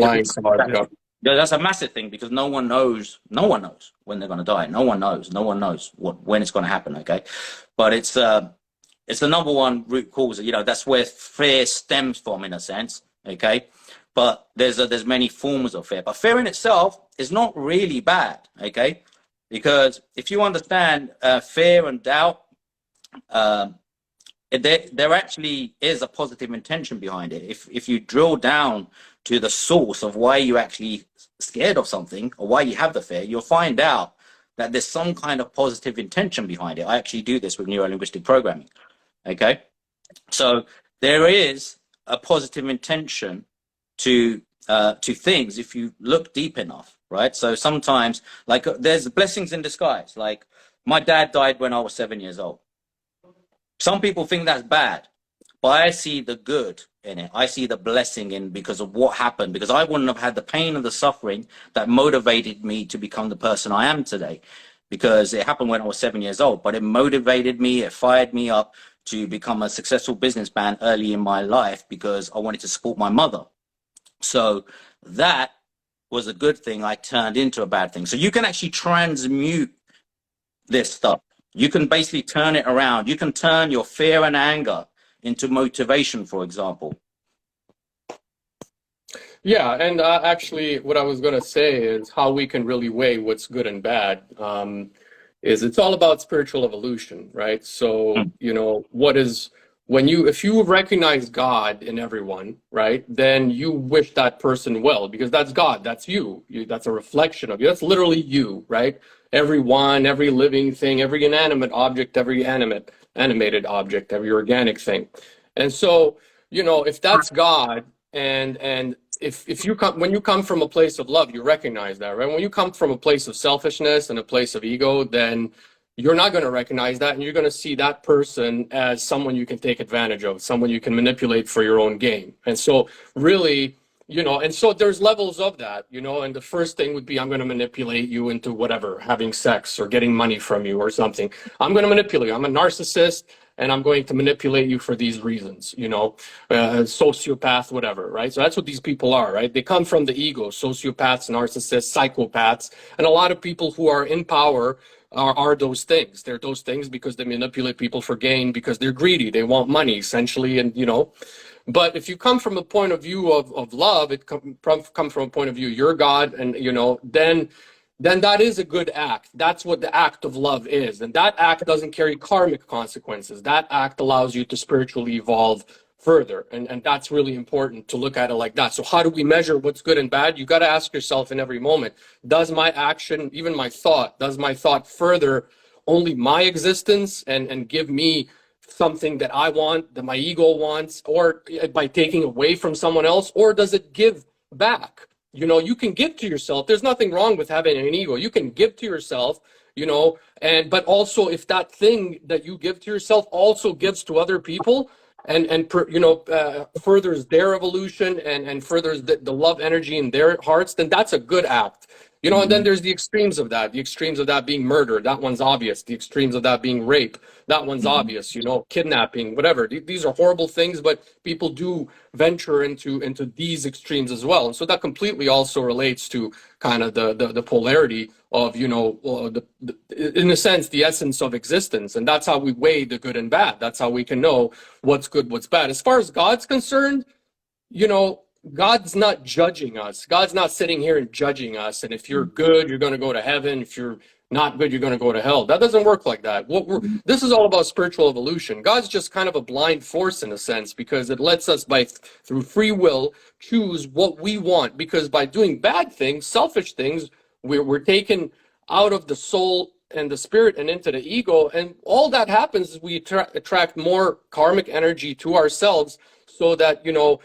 [SPEAKER 1] That's a massive thing, because no one knows when they're going to die. No one knows when it's going to happen. Okay. But it's the number one root cause. You know, that's where fear stems from, in a sense. Okay. But there's many forms of fear. But fear in itself is not really bad. Okay. Because if you understand fear and doubt, there actually is a positive intention behind it. If you drill down to the source of why you're actually scared of something or why you have the fear, you'll find out that there's some kind of positive intention behind it. I actually do this with neuro-linguistic programming. Okay, so there is a positive intention to things if you look deep enough. Right. So sometimes, like, there's blessings in disguise. Like, my dad died when I was 7 years old. Some people think that's bad, but I see the good in it. I see the blessing in, because of what happened, because I wouldn't have had the pain and the suffering that motivated me to become the person I am today, because it happened when I was 7 years old, but it motivated me. It fired me up to become a successful businessman early in my life, because I wanted to support my mother. So that was a good thing I turned into a bad thing. So you can actually transmute this stuff. You can basically turn it around. You can turn your fear and anger into motivation, for example.
[SPEAKER 2] Yeah, and actually, what I was going to say is how we can really weigh what's good and bad. Is it's all about spiritual evolution, right? So, you know, if you recognize God in everyone, right, then you wish that person well because that's God, that's you. That's a reflection of you. That's literally you, right? Everyone, every living thing, every inanimate object, every animated object, every organic thing. And so, you know, if that's God, and if you come when you come from a place of love, you recognize that, right? When you come from a place of selfishness and a place of ego, then you're not going to recognize that, and you're going to see that person as someone you can take advantage of, someone you can manipulate for your own gain. And so really, you know, and so there's levels of that, you know, and the first thing would be, I'm going to manipulate you into whatever, having sex or getting money from you or something. I'm going to manipulate you. I'm a narcissist, and I'm going to manipulate you for these reasons, you know, sociopath, whatever, right? So that's what these people are, right? They come from the ego, sociopaths, narcissists, psychopaths, and a lot of people who are in power are those things. They're those things because they manipulate people for gain, because they're greedy. They want money, essentially, and, you know. But if you come from a point of view of love, it come from a point of view, you're God, and, you know, then that is a good act. That's what the act of love is. And that act doesn't carry karmic consequences. That act allows you to spiritually evolve further. And that's really important to look at it like that. So how do we measure what's good and bad? You got to ask yourself in every moment, does my action, even my thought, does my thought further only my existence and give me something that I want, that my ego wants, or by taking away from someone else, or does it give back? You know, you can give to yourself. There's nothing wrong with having an ego. You can give to yourself, you know, but also if that thing that you give to yourself also gives to other people and you know, furthers their evolution and furthers the love energy in their hearts, then that's a good act. You know, and then there's the extremes of that. The extremes of that being murder, that one's obvious. The extremes of that being rape, that one's obvious. You know, kidnapping, whatever. These are horrible things, but people do venture into these extremes as well. And so that completely also relates to kind of the polarity of, you know, in a sense, the essence of existence. And that's how we weigh the good and bad. That's how we can know what's good, what's bad. As far as God's concerned, you know, God's not judging us. God's not sitting here and judging us. And if you're good, you're going to go to heaven. If you're not good, you're going to go to hell. That doesn't work like that. This is all about spiritual evolution. God's just kind of a blind force in a sense, because it lets us, through free will, choose what we want. Because by doing bad things, selfish things, we're taken out of the soul and the spirit and into the ego. And all that happens is we attract more karmic energy to ourselves, so that, you know,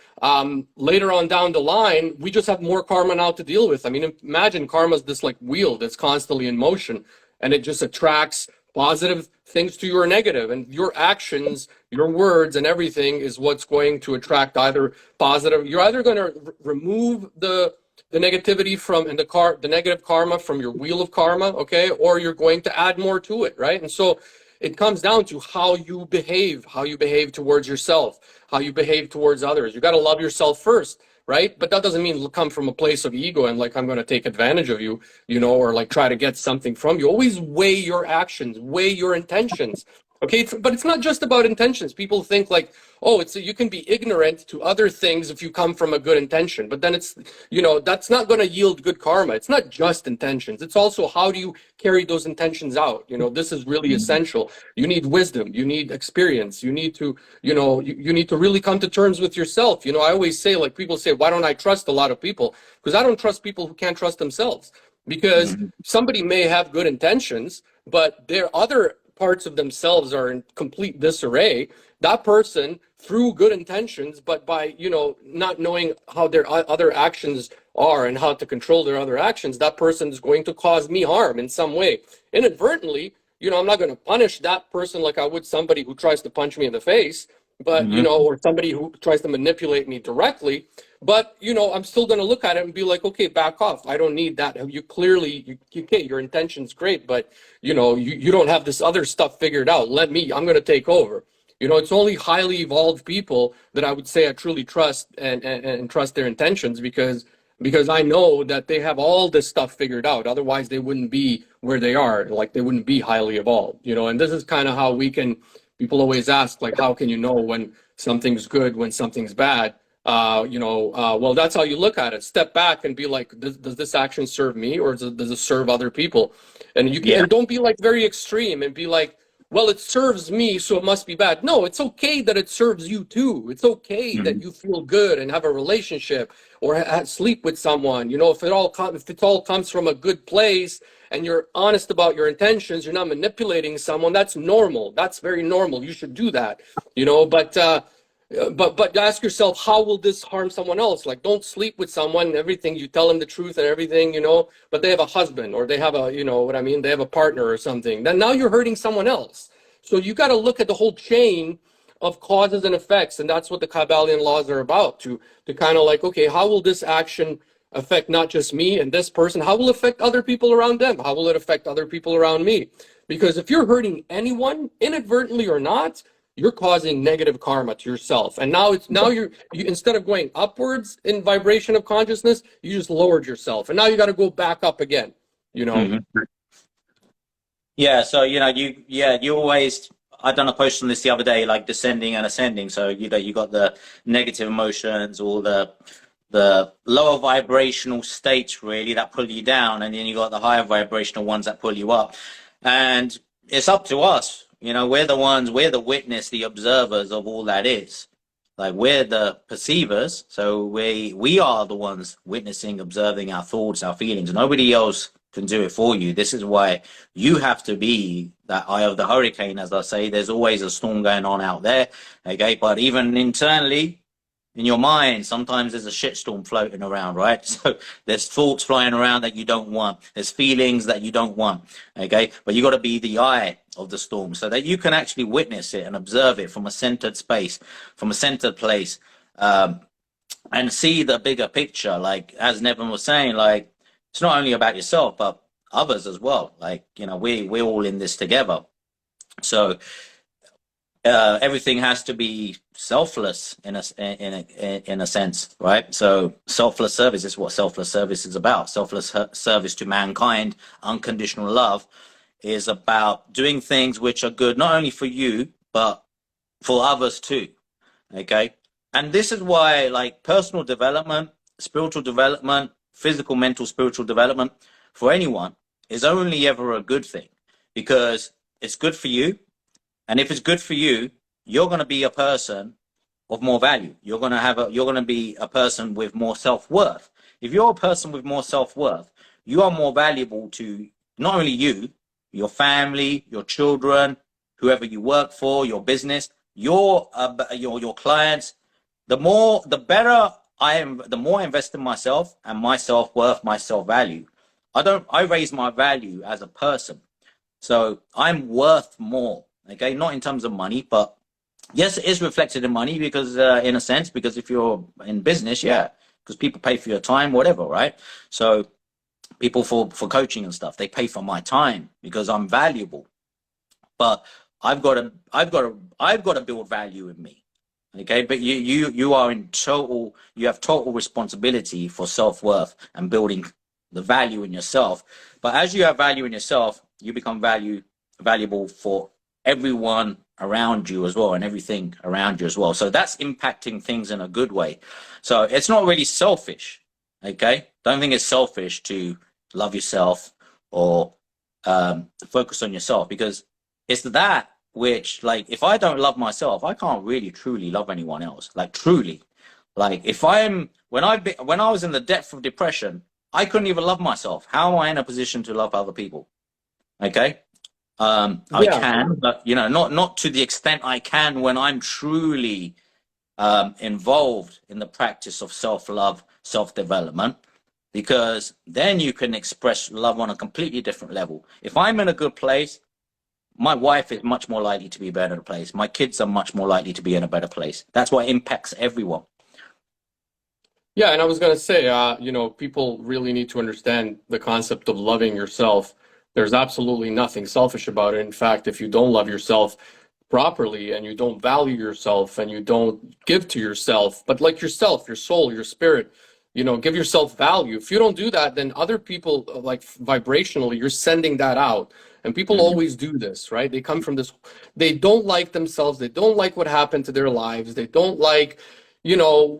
[SPEAKER 2] later on down the line, we just have more karma now to deal with. I mean, imagine karma's this like wheel that's constantly in motion, and it just attracts positive things to your negative, and your actions, your words, and everything is what's going to attract either positive. You're either going to remove the negativity from and the negative karma from your wheel of karma, okay, or you're going to add more to it, right? And so it comes down to how you behave towards yourself, how you behave towards others. You got to love yourself first, right? But that doesn't mean come from a place of ego and like, I'm going to take advantage of you, you know, or like try to get something from you. Always weigh your actions, weigh your intentions. Okay, but it's not just about intentions. People think like, oh, you can be ignorant to other things if you come from a good intention, but then it's, you know, that's not going to yield good karma. It's not just intentions. It's also how do you carry those intentions out? You know, this is really essential. You need wisdom. You need experience. You need to, you know, you need to really come to terms with yourself. You know, I always say, like, people say, why don't I trust a lot of people? Because I don't trust people who can't trust themselves. Because somebody may have good intentions, but their other parts of themselves are in complete disarray. That person, through good intentions, but by, you know, not knowing how their other actions are and how to control their other actions, that person is going to cause me harm in some way. Inadvertently, you know, I'm not going to punish that person like I would somebody who tries to punch me in the face, but, you know, or somebody who tries to manipulate me directly. But, you know, I'm still going to look at it and be like, okay, back off. I don't need that. You clearly, okay, your intention's great, but, you know, you don't have this other stuff figured out. I'm going to take over. You know, it's only highly evolved people that I would say I truly trust and trust their intentions, because I know that they have all this stuff figured out. Otherwise, they wouldn't be where they are. Like, they wouldn't be highly evolved, you know. And this is kind of how we can, people always ask, like, how can you know when something's good, when something's bad? Well, that's how you look at it. Step back and be like, does this action serve me, or does it serve other people? And you can, and don't be like very extreme and be like, well, it serves me, so it must be bad. No, it's okay that it serves you too. It's okay that you feel good and have a relationship or sleep with someone. You know, if it all comes from a good place and you're honest about your intentions, you're not manipulating someone, that's normal. That's very normal. You should do that, you know, but ask yourself, how will this harm someone else? Like, don't sleep with someone, everything, you tell them the truth and everything, you know, but they have a husband, or they have a, you know what I mean, they have a partner or something. Then now you're hurting someone else. So you got to look at the whole chain of causes and effects. And that's what the Kabbalion laws are about, to kind of like, okay, how will this action affect not just me and this person? How will it affect other people around them? How will it affect other people around me? Because if you're hurting anyone, inadvertently or not, you're causing negative karma to yourself. And now you instead of going upwards in vibration of consciousness, you just lowered yourself. And now you got to go back up again, you know?
[SPEAKER 1] Yeah. So, you know, you always, I done a post on this the other day, like descending and ascending. So, you know, you got the negative emotions, or the lower vibrational states really that pull you down. And then you got the higher vibrational ones that pull you up. And it's up to us. You know, we're the witness, the observers of all that is. Like, we're the perceivers. So we are the ones witnessing, observing our thoughts, our feelings. Nobody else can do it for you. This is why you have to be that eye of the hurricane, as I say. There's always a storm going on out there. Okay. But even internally, in your mind, sometimes there's a shitstorm floating around, right? So there's thoughts flying around that you don't want. There's feelings that you don't want, okay? But you got to be the eye of the storm so that you can actually witness it and observe it from a centered space, from a centered place, and see the bigger picture. Like, as Neven was saying, like, it's not only about yourself, but others as well. Like, you know, we're all in this together. So everything has to be selfless in a sense, right? So selfless service is what selfless service is about. Selfless service to mankind, unconditional love, is about doing things which are good not only for you but for others too. Okay, and this is why, like, personal development, spiritual development, physical, mental, spiritual development for anyone is only ever a good thing, because it's good for you. And if it's good for you, you're going to be a person of more value. You're going to be a person with more self-worth. If you're a person with more self-worth, you are more valuable to not only you, your family, your children, whoever you work for, your business, your clients. The better I am, the more I invest in myself and my self-worth, my self-value. I raise my value as a person. So I'm worth more. Okay, not in terms of money, but yes, it is reflected in money, because in a sense, because if you're in business, yeah, because people pay for your time, whatever, right? So people for coaching and stuff, they pay for my time because I'm valuable. But I've got to build value in me. Okay, but you are in total, you have total responsibility for self-worth and building the value in yourself. But as you have value in yourself, you become valuable for everyone around you as well, and everything around you as well. So that's impacting things in a good way. So it's not really selfish. Okay, don't think it's selfish to love yourself or focus on yourself, because it's that which, like, if I don't love myself, I can't really truly love anyone else. Like, truly, like, if when I was in the depth of depression, I couldn't even love myself. How am I in a position to love other people? Okay. I can, but, you know, not to the extent I can when I'm truly involved in the practice of self-love, self-development, because then you can express love on a completely different level. If I'm in a good place, my wife is much more likely to be in a better place. My kids are much more likely to be in a better place. That's what impacts everyone.
[SPEAKER 2] Yeah, and I was going to say, you know, people really need to understand the concept of loving yourself. There's absolutely nothing selfish about it. In fact, if you don't love yourself, properly, and you don't value yourself, and you don't give to yourself, but like yourself, your soul, your spirit, you know, give yourself value. If you don't do that, then other people, like vibrationally, you're sending that out. And people always do this, right? They come from this, they don't like themselves, they don't like what happened to their lives, they don't like, you know,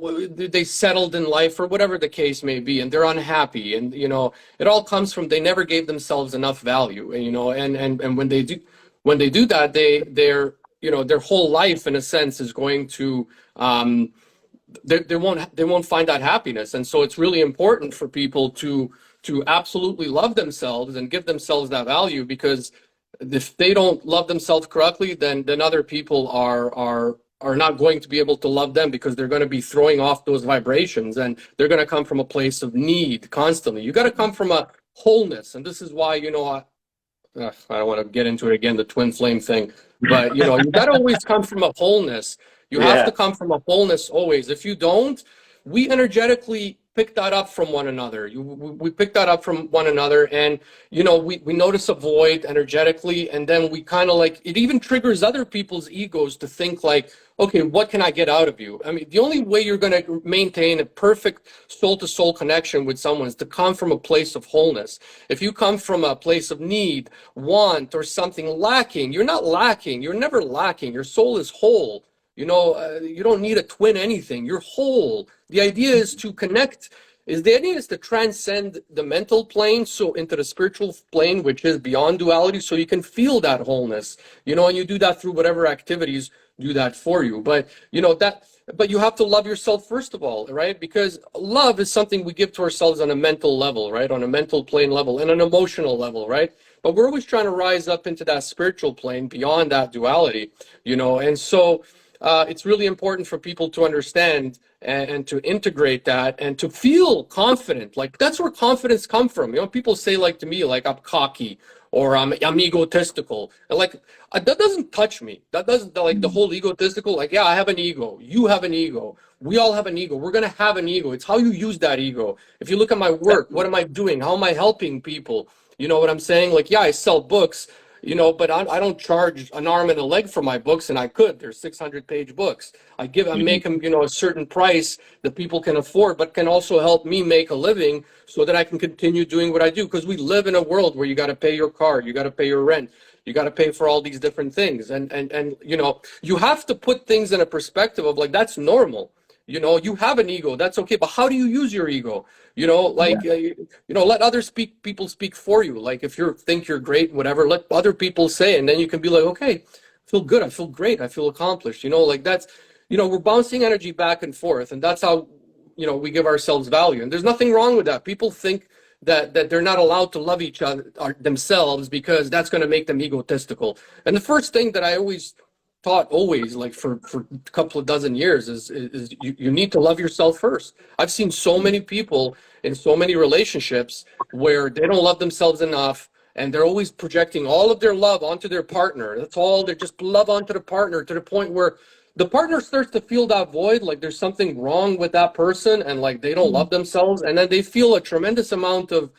[SPEAKER 2] they settled in life or whatever the case may be, and they're unhappy. And, you know, it all comes from they never gave themselves enough value. And, you know, and when they do that, they're, you know, their whole life in a sense is going to, they won't find that happiness. And so it's really important for people to absolutely love themselves and give themselves that value, because if they don't love themselves correctly, then other people are not going to be able to love them, because they're going to be throwing off those vibrations, and they're going to come from a place of need constantly. You got to come from a wholeness. And this is why, you know, I don't want to get into it again, the twin flame thing, but you know, you got to always come from a wholeness. You have to come from a wholeness always. If you don't, we energetically pick that up from one another. We pick that up from one another, and you know, we notice a void energetically, and then we kind of like, it even triggers other people's egos to think like, okay, what can I get out of you? I mean, the only way you're going to maintain a perfect soul-to-soul connection with someone is to come from a place of wholeness. If you come from a place of need, want, or something lacking, you're not lacking. You're never lacking. Your soul is whole. You know, you don't need a twin anything. You're whole. The idea is to connect. The idea is to transcend the mental plane, so into the spiritual plane, which is beyond duality, so you can feel that wholeness. You know, and you do that through whatever activities do that for you. But you know that. But you have to love yourself first of all, right? Because love is something we give to ourselves on a mental level, right? On a mental plane level and an emotional level, right? But we're always trying to rise up into that spiritual plane beyond that duality, you know, and so. It's really important for people to understand and to integrate that and to feel confident. Like that's where confidence comes from. You know, people say like to me, like I'm cocky or I'm egotistical. And like that doesn't touch me. That doesn't, like the whole egotistical, like, yeah, I have an ego. You have an ego. We all have an ego. We're going to have an ego. It's how you use that ego. If you look at my work, what am I doing? How am I helping people? You know what I'm saying? Like, yeah, I sell books. You know, but I don't charge an arm and a leg for my books, and I could. They're 600-page books. I make them, you know, a certain price that people can afford, but can also help me make a living so that I can continue doing what I do. Because we live in a world where you got to pay your car, you got to pay your rent, you got to pay for all these different things, and you know, you have to put things in a perspective of like that's normal. You know, you have an ego, that's okay, but how do you use your ego? You know, like, you know, let other people speak for you. Like if you think you're great, whatever, let other people say, and then you can be like, okay, I feel good, I feel great, I feel accomplished. You know, like that's, you know, we're bouncing energy back and forth, and that's how, you know, we give ourselves value. And there's nothing wrong with that. People think that they're not allowed to love each other themselves because that's going to make them egotistical. And the first thing that I always taught like for a couple of dozen years is you need to love yourself first. I've seen so many people in so many relationships where they don't love themselves enough, and they're always projecting all of their love onto their partner. That's all, they're just love onto the partner, to the point where the partner starts to feel that void, like there's something wrong with that person, and like they don't love themselves, and then they feel a tremendous amount of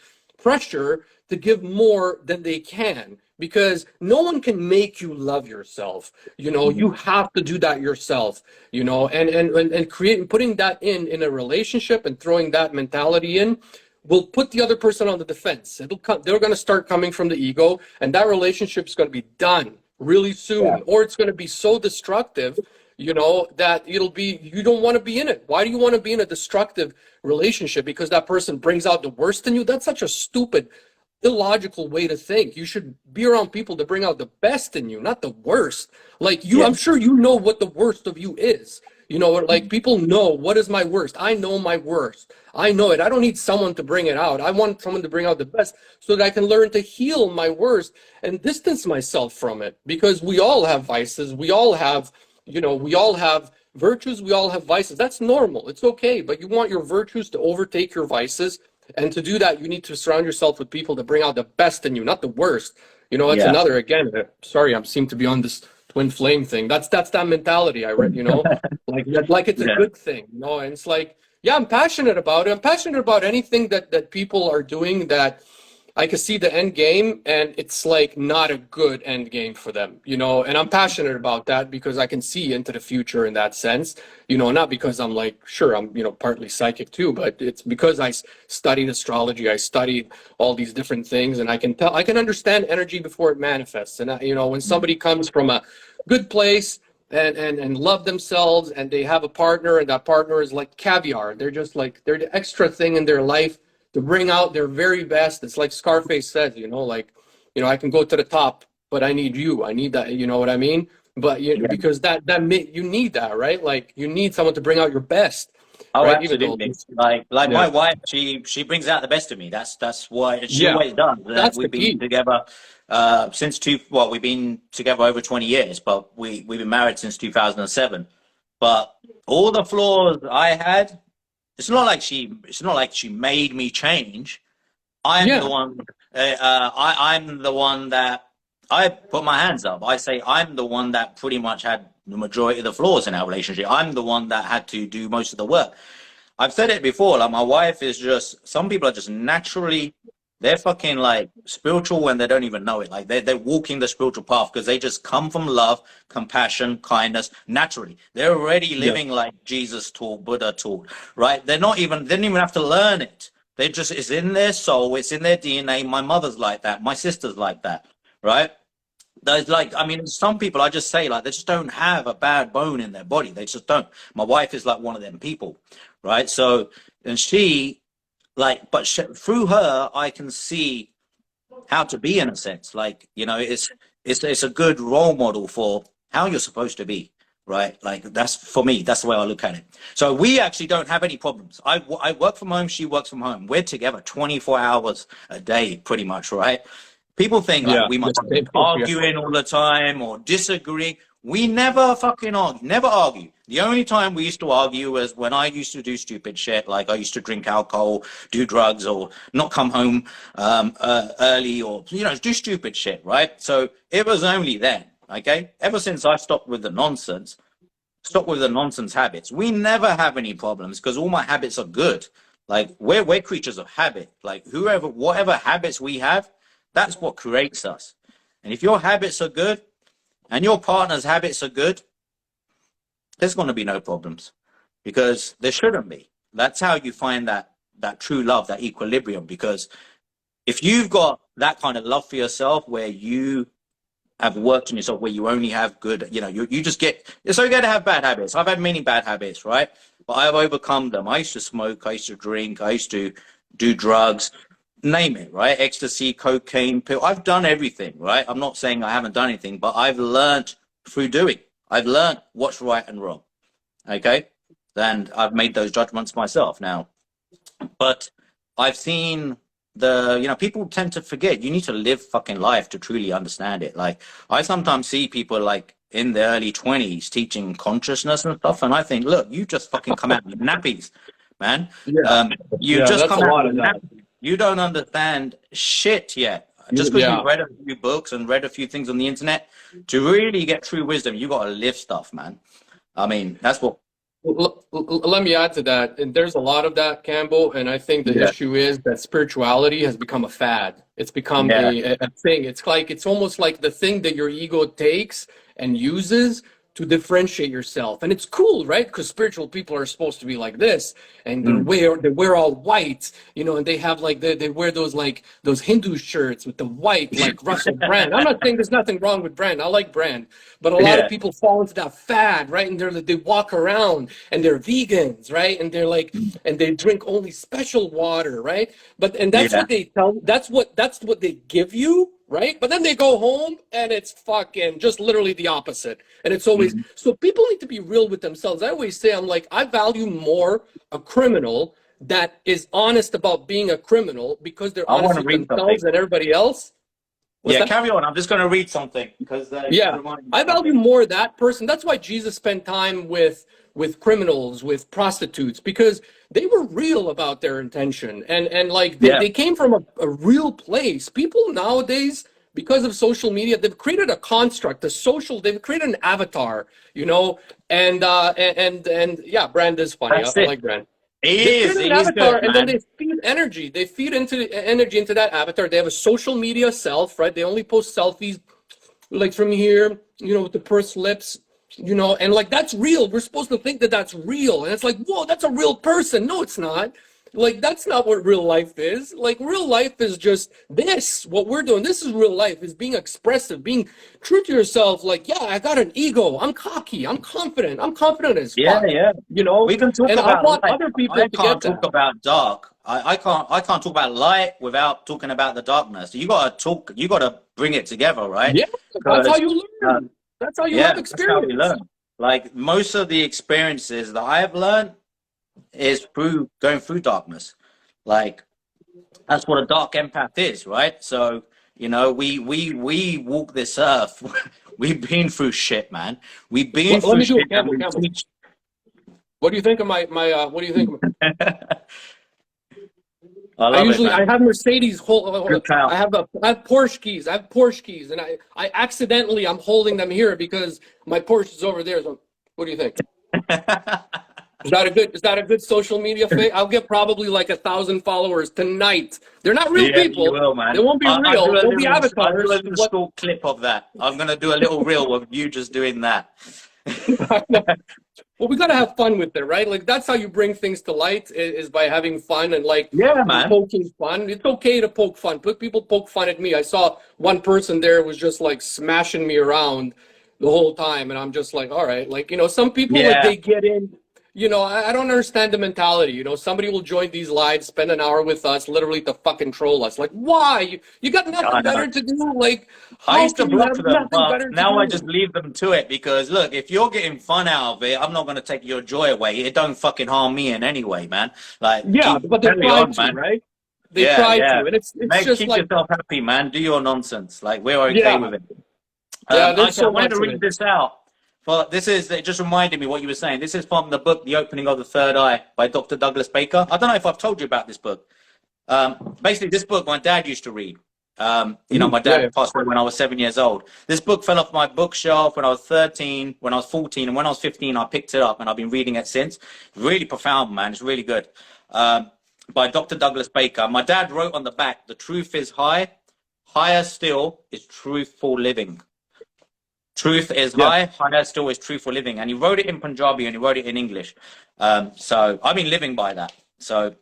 [SPEAKER 2] pressure to give more than they can, because no one can make you love yourself. You know, you have to do that yourself, you know, and putting that in a relationship and throwing that mentality in will put the other person on the defense. They're going to start coming from the ego, and that relationship is going to be done really soon, or it's going to be so destructive, you know, that you don't want to be in it. Why do you want to be in a destructive relationship? Because that person brings out the worst in you? That's such a stupid, illogical way to think. You should be around people to bring out the best in you, not the worst. Like I'm sure you know what the worst of you is. You know, like people know what is my worst. I know my worst. I know it. I don't need someone to bring it out. I want someone to bring out the best so that I can learn to heal my worst and distance myself from it. Because we all have vices. We all have, you know, we all have virtues. We all have vices. That's normal. It's okay. But you want your virtues to overtake your vices. And to do that, you need to surround yourself with people that bring out the best in you, not the worst. You know, that's another, again, sorry, I seem to be on this twin flame thing. That's that mentality I read, you know, like it's a good thing, you know, and it's like, yeah, I'm passionate about it. I'm passionate about anything that people are doing that I can see the end game, and it's like not a good end game for them, you know. And I'm passionate about that because I can see into the future in that sense, you know. Not because I'm like, sure, I'm, you know, partly psychic too, but it's because I studied astrology, I studied all these different things, and I can tell, I can understand energy before it manifests. And you know, when somebody comes from a good place and love themselves, and they have a partner, and that partner is like caviar, they're just like, they're the extra thing in their life to bring out their very best. It's like Scarface says, you know, like, you know, I can go to the top, but I need you. I need that, you know what I mean? But
[SPEAKER 1] Yeah.
[SPEAKER 2] because you need that, right? Like, you need someone to bring out your best,
[SPEAKER 1] Oh,
[SPEAKER 2] right? Even though,
[SPEAKER 1] absolutely. Like
[SPEAKER 2] yeah,
[SPEAKER 1] my wife, she brings out the best of me. That's why she
[SPEAKER 2] yeah,
[SPEAKER 1] always does. That
[SPEAKER 2] that's the
[SPEAKER 1] we've been
[SPEAKER 2] key.
[SPEAKER 1] together since we've been together over 20 years, but we've been married since 2007. But all the flaws I had, it's not like she made me change. I'm the
[SPEAKER 2] Yeah,
[SPEAKER 1] one. I'm the one that I put my hands up. I say I'm the one that pretty much had the majority of the flaws in our relationship. I'm the one that had to do most of the work. I've said it before. Like my wife is just. Some people are just naturally. They're fucking like spiritual when they don't even know it. Like they're walking the spiritual path because they just come from love, compassion, kindness naturally. They're already
[SPEAKER 2] yeah,
[SPEAKER 1] living like Jesus taught, Buddha taught, right? They're not even. They didn't even have to learn it. They just, it's in their soul, it's in their DNA. My mother's like that, my sister's like that, right? There's like, I mean, some people I just say like they just don't have a bad bone in their body. They just don't. My wife is like one of them people, right? So, and she like, but through her, I can see how to be in a sense. Like, you know, it's a good role model for how you're supposed to be, right? Like that's for me. That's the way I look at it. So we actually don't have any problems. I work from home. She works from home. We're together 24 hours a day, pretty much, right? People think like
[SPEAKER 2] yeah,
[SPEAKER 1] we
[SPEAKER 2] yeah,
[SPEAKER 1] must be
[SPEAKER 2] same here.
[SPEAKER 1] arguing all the time or disagreeing. We never fucking argue, never argue. The only time we used to argue was when I used to do stupid shit, like I used to drink alcohol, do drugs, or not come home early, or you know, do stupid shit, right? So it was only then, okay. Ever since I stopped with the nonsense habits, we never have any problems because all my habits are good. Like we're creatures of habit. Like whatever habits we have, that's what creates us. And if your habits are good and your partner's habits are good, there's going to be no problems because there shouldn't be. That's how you find that true love, that equilibrium. Because if you've got that kind of love for yourself, where you have worked on yourself, where you only have good, you know, you just get. It's okay to have bad habits. I've had many bad habits, right? But I've overcome them. I used to smoke. I used to drink. I used to do drugs. Name it, right? Ecstasy, cocaine, pill. I've done everything, right? I'm not saying I haven't done anything, but I've learned through doing. I've learned what's right and wrong. Okay, and I've made those judgments myself now. But I've seen people tend to forget. You need to live fucking life to truly understand it. Like I sometimes see people like in their early 20s teaching consciousness and stuff, and I think, look, you just fucking come out with nappies, man.
[SPEAKER 2] Yeah,
[SPEAKER 1] You
[SPEAKER 2] yeah,
[SPEAKER 1] just
[SPEAKER 2] that's a
[SPEAKER 1] come out
[SPEAKER 2] lot
[SPEAKER 1] with
[SPEAKER 2] of that.
[SPEAKER 1] nappies. You don't understand shit yet. Just because you've
[SPEAKER 2] Yeah.
[SPEAKER 1] read a few books and read a few things on the internet, to really get true wisdom, you got to live stuff, man. I mean, that's what.
[SPEAKER 2] Let me add to that. And there's a lot of that, Kambo. And I think the
[SPEAKER 1] Yeah.
[SPEAKER 2] issue is that spirituality has become a fad. It's become
[SPEAKER 1] Yeah.
[SPEAKER 2] a thing. It's like, it's almost like the thing that your ego takes and uses to differentiate yourself. And it's cool, right? Because spiritual people are supposed to be like this, and
[SPEAKER 1] Mm.
[SPEAKER 2] they wear all white, you know, and they have like they wear those like those Hindu shirts with the white, like Russell Brand. I'm not saying there's nothing wrong with Brand. I like Brand, but a lot of
[SPEAKER 1] Yeah.
[SPEAKER 2] people fall into that fad, right? And they walk around and they're vegans, right? And they're like, and they drink only special water, right? And that's
[SPEAKER 1] Yeah.
[SPEAKER 2] what they tell. That's what they give you, right? But then they go home and it's fucking just literally the opposite. And it's always,
[SPEAKER 1] Mm.
[SPEAKER 2] so people need to be real with themselves. I always say, I'm like, I value more a criminal that is honest about being a criminal because they're
[SPEAKER 1] I want
[SPEAKER 2] honest
[SPEAKER 1] to
[SPEAKER 2] with
[SPEAKER 1] read something.
[SPEAKER 2] themselves and everybody else. What's
[SPEAKER 1] Yeah,
[SPEAKER 2] that?
[SPEAKER 1] carry on. I'm just going to read something because you
[SPEAKER 2] Yeah,
[SPEAKER 1] remind me
[SPEAKER 2] I
[SPEAKER 1] of
[SPEAKER 2] value
[SPEAKER 1] something.
[SPEAKER 2] more that person. That's why Jesus spent time with criminals, with prostitutes, because they were real about their intention, and like
[SPEAKER 1] Yeah.
[SPEAKER 2] they came from a real place. People nowadays, because of social media, they've created a construct, they've created an avatar, you know, and yeah, Brand is funny. I,
[SPEAKER 1] That's
[SPEAKER 2] I
[SPEAKER 1] it.
[SPEAKER 2] like Brand. They create an avatar,
[SPEAKER 1] good,
[SPEAKER 2] and then
[SPEAKER 1] man.
[SPEAKER 2] they feed energy. They feed into energy into that avatar. They have a social media self, right? They only post selfies like from here, with the pursed lips, and like that's real. We're supposed to think that that's real, and it's like, whoa, that's a real person. No, it's not. Like that's not what real life is. Like real life is just this. What we're doing, this is real life. Is being expressive, being true to yourself. Like, yeah, I got an ego. I'm cocky. I'm confident. I'm confident as
[SPEAKER 1] Yeah,
[SPEAKER 2] fuck.
[SPEAKER 1] yeah. We can talk
[SPEAKER 2] And I
[SPEAKER 1] about
[SPEAKER 2] want
[SPEAKER 1] light.
[SPEAKER 2] other people
[SPEAKER 1] I
[SPEAKER 2] to
[SPEAKER 1] can't
[SPEAKER 2] get
[SPEAKER 1] talk
[SPEAKER 2] that.
[SPEAKER 1] about dark. I can't talk about light without talking about the darkness. You gotta talk. You gotta bring it together, right?
[SPEAKER 2] Yeah, that's how
[SPEAKER 1] Because
[SPEAKER 2] you learn. That's how you
[SPEAKER 1] yeah,
[SPEAKER 2] have
[SPEAKER 1] that's how we
[SPEAKER 2] experience.
[SPEAKER 1] learn. Like most of the experiences that I have learned is through going through darkness. Like that's what a dark empath is, right? So we walk this earth. We've been through shit, man. We've been
[SPEAKER 2] Let
[SPEAKER 1] through
[SPEAKER 2] me do
[SPEAKER 1] shit,
[SPEAKER 2] it,
[SPEAKER 1] and
[SPEAKER 2] Kambo.
[SPEAKER 1] we
[SPEAKER 2] Kambo.
[SPEAKER 1] teach.
[SPEAKER 2] What do you think of my what do you think of
[SPEAKER 1] I
[SPEAKER 2] I
[SPEAKER 1] love it,
[SPEAKER 2] usually
[SPEAKER 1] man.
[SPEAKER 2] I have Mercedes
[SPEAKER 1] Good pal.
[SPEAKER 2] I have Porsche keys. I have Porsche keys, and I accidentally I'm holding them here because my Porsche is over there. So what do you think? Is that a good social media fake? I'll get probably like 1,000 followers tonight. They're not real
[SPEAKER 1] Yeah, you
[SPEAKER 2] people.
[SPEAKER 1] will,
[SPEAKER 2] They
[SPEAKER 1] man.
[SPEAKER 2] won't be
[SPEAKER 1] I do
[SPEAKER 2] real.
[SPEAKER 1] a
[SPEAKER 2] They'll be
[SPEAKER 1] little, I do a
[SPEAKER 2] avatars.
[SPEAKER 1] little
[SPEAKER 2] What
[SPEAKER 1] short clip of that. I'm gonna do a little reel of you just doing that.
[SPEAKER 2] well, we gotta have fun with it, right? Like that's how you bring things to light is by having fun and like
[SPEAKER 1] Yeah, man.
[SPEAKER 2] poking fun. It's okay to poke fun. But people poke fun at me. I saw one person there was just like smashing me around the whole time, and I'm just like, all right, like some people like
[SPEAKER 1] Yeah,
[SPEAKER 2] they get in. I don't understand the mentality. Somebody will join these lives, spend an hour with us, literally to fucking troll us. Like, why? You got
[SPEAKER 1] I
[SPEAKER 2] nothing
[SPEAKER 1] know.
[SPEAKER 2] better to do? Like,
[SPEAKER 1] I
[SPEAKER 2] how
[SPEAKER 1] used to
[SPEAKER 2] can you
[SPEAKER 1] block
[SPEAKER 2] have
[SPEAKER 1] them,
[SPEAKER 2] nothing
[SPEAKER 1] but
[SPEAKER 2] better to
[SPEAKER 1] now I just
[SPEAKER 2] do?
[SPEAKER 1] leave them to it because look, if you're getting fun out of it, I'm not gonna take your joy away. It don't fucking harm me in any way, man. Like,
[SPEAKER 2] Yeah,
[SPEAKER 1] keep
[SPEAKER 2] but they
[SPEAKER 1] carry
[SPEAKER 2] try
[SPEAKER 1] on,
[SPEAKER 2] to,
[SPEAKER 1] man.
[SPEAKER 2] right? They
[SPEAKER 1] Yeah,
[SPEAKER 2] try
[SPEAKER 1] yeah.
[SPEAKER 2] to, and it's
[SPEAKER 1] Make
[SPEAKER 2] just
[SPEAKER 1] keep
[SPEAKER 2] like,
[SPEAKER 1] yourself happy, man. Do your nonsense. Like we're okay
[SPEAKER 2] yeah,
[SPEAKER 1] with it.
[SPEAKER 2] yeah. There's
[SPEAKER 1] Okay, I
[SPEAKER 2] so
[SPEAKER 1] wanted to
[SPEAKER 2] much of
[SPEAKER 1] read
[SPEAKER 2] it.
[SPEAKER 1] this out. But it just reminded me what you were saying. This is from the book, The Opening of the Third Eye by Dr. Douglas Baker. I don't know if I've told you about this book. Basically, this book my dad used to read. My
[SPEAKER 2] Yeah, yeah.
[SPEAKER 1] dad passed away when I was 7 years old. This book fell off my bookshelf when I was 13, when I was 14, and when I was 15, I picked it up and I've been reading it since. Really profound, man. It's really good. By Dr. Douglas Baker. My dad wrote on the back, "The truth is high. Higher still is truthful living." Truth is
[SPEAKER 2] Yeah.
[SPEAKER 1] high, higher still is truthful living. And he wrote it in Punjabi and he wrote it in English. So I've been living by that. So,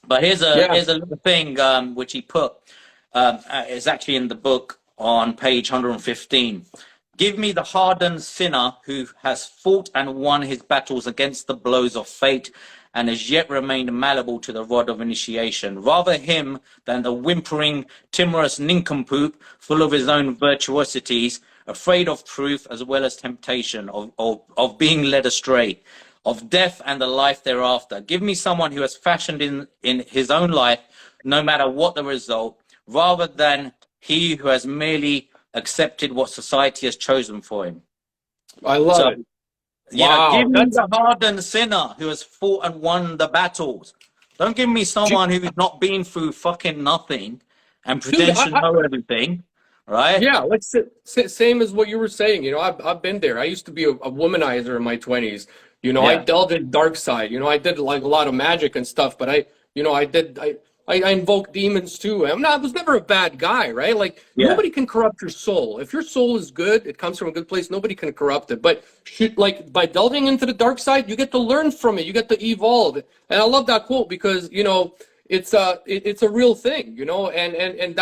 [SPEAKER 1] but
[SPEAKER 2] Yeah.
[SPEAKER 1] here's a little thing which he put. It's actually in the book on page 115. "Give me the hardened sinner who has fought and won his battles against the blows of fate and has yet remained malleable to the rod of initiation. Rather him than the whimpering, timorous nincompoop, full of his own virtuosities, afraid of truth as well as temptation, of being led astray, of death and the life thereafter. Give me someone who has fashioned in his own life, no matter what the result, rather than he who has merely accepted what society has chosen for him."
[SPEAKER 2] I love
[SPEAKER 1] So,
[SPEAKER 2] it. Wow,
[SPEAKER 1] give me
[SPEAKER 2] that's
[SPEAKER 1] the hardened sinner who has fought and won the battles. Don't give me someone who's not been through fucking nothing and
[SPEAKER 2] dude.
[SPEAKER 1] pretends to know everything, right?
[SPEAKER 2] Yeah, like same as what you were saying. I've been there. I used to be a womanizer in my 20s. I
[SPEAKER 1] Yeah,
[SPEAKER 2] delved in dark side. I did like a lot of magic and stuff, but I invoked demons too. I was never a bad guy, right? Like
[SPEAKER 1] yeah,
[SPEAKER 2] nobody can corrupt your soul. If your soul is good, it comes from a good place. Nobody can corrupt it. But like by delving into the dark side, you get to learn from it. You get to evolve. And I love that quote because it's a real thing. And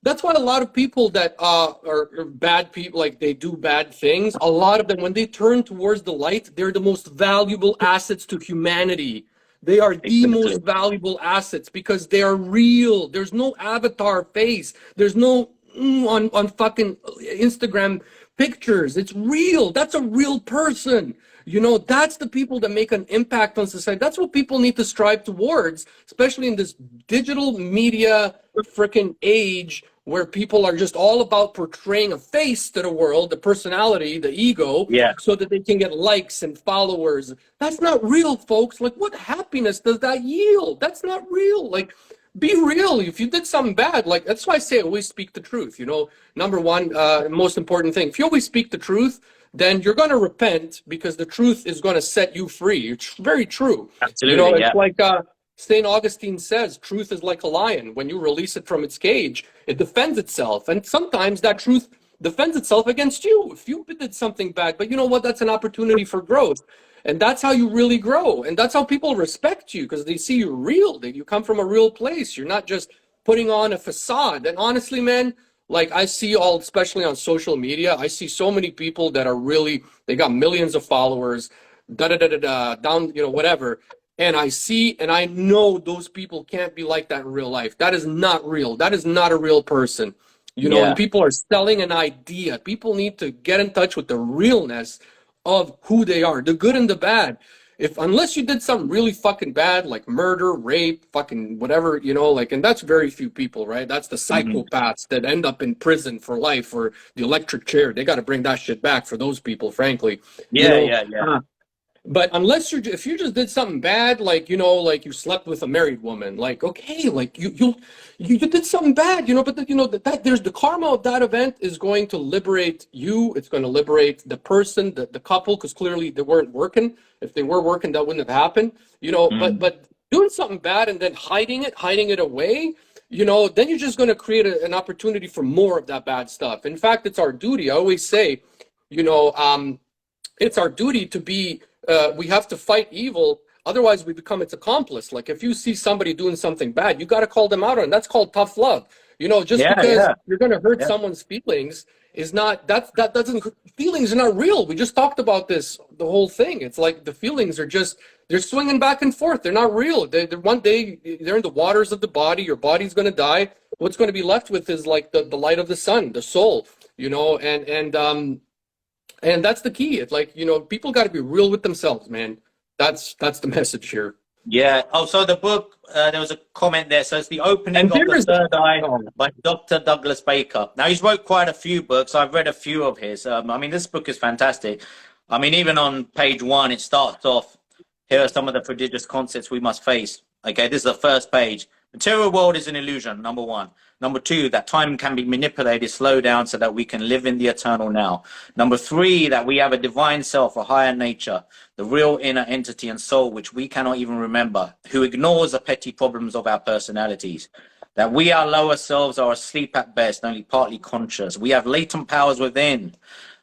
[SPEAKER 2] that's why a lot of people that are bad people, like they do bad things, a lot of them, when they turn towards the light, they're the most valuable assets to humanity. They are the
[SPEAKER 1] exactly.
[SPEAKER 2] most valuable assets because they are real. There's no avatar face. There's no on fucking Instagram pictures. It's real. That's a real person. That's the people that make an impact on society. That's what people need to strive towards, especially in this digital media freaking age where people are just all about portraying a face to the world, the personality, the ego,
[SPEAKER 1] Yeah,
[SPEAKER 2] so that they can get likes and followers. That's not real, folks. Like, what happiness does that yield? That's not real. Like, be real. If you did something bad, like that's why I say always speak the truth. Number one, most important thing. If you always speak the truth, then you're going to repent because the truth is going to set you free. It's very true.
[SPEAKER 1] Absolutely,
[SPEAKER 2] It's
[SPEAKER 1] yeah.
[SPEAKER 2] like St. Augustine says, truth is like a lion. When you release it from its cage, it defends itself. And sometimes that truth defends itself against you if you did something bad. But you know what? That's an opportunity for growth. And that's how you really grow. And that's how people respect you, because they see you real. You come from a real place. You're not just putting on a facade. And honestly, man, like I see especially on social media, I see so many people that are really, they got millions of followers, down, whatever. And I see and I know those people can't be like that in real life. That is not real. That is not a real person. And people are selling an idea. People need to get in touch with the realness of who they are, the good and the bad. Unless you did something really fucking bad, like murder, rape, fucking whatever, and that's very few people, right? That's the psychopaths that end up in prison for life, or the electric chair. They got to bring that shit back for those people, frankly.
[SPEAKER 1] Yeah.
[SPEAKER 2] But if you just did something bad, like like you slept with a married woman, like okay, like you did something bad, but that there's the karma of that event is going to liberate you. It's going to liberate the person, the couple, because clearly they weren't working. If they were working, that wouldn't have happened, But doing something bad and then hiding it away, then you're just going to create an opportunity for more of that bad stuff. In fact, it's our duty. I always say, it's our duty to be. We have to fight evil, otherwise we become its accomplice. Like if you see somebody doing something bad, you got to call them out on it. That's called tough love. Just because you're going to hurt someone's feelings is not, that doesn't, feelings are not real. We just talked about this, the whole thing. It's like the feelings are just, they're swinging back and forth. They're not real. They're one day they're in the waters of the body. Your body's going to die. What's going to be left with is like the light of the sun, the soul, and that's the key. It's like, people got to be real with themselves, man. That's the message here.
[SPEAKER 1] Yeah. Oh, so the book, there was a comment there. So it's The Opening of the Third Eye by Dr. Douglas Baker. Now, he's wrote quite a few books. I've read a few of his. This book is fantastic. Even on page 1, it starts off, here are some of the prodigious concepts we must face. Okay, this is the first page. Material world is an illusion, number 1. Number 2, that time can be manipulated, slowed down so that we can live in the eternal now. Number 3, that we have a divine self, a higher nature, the real inner entity and soul, which we cannot even remember, who ignores the petty problems of our personalities. That we, our lower selves, are asleep at best, only partly conscious. We have latent powers within.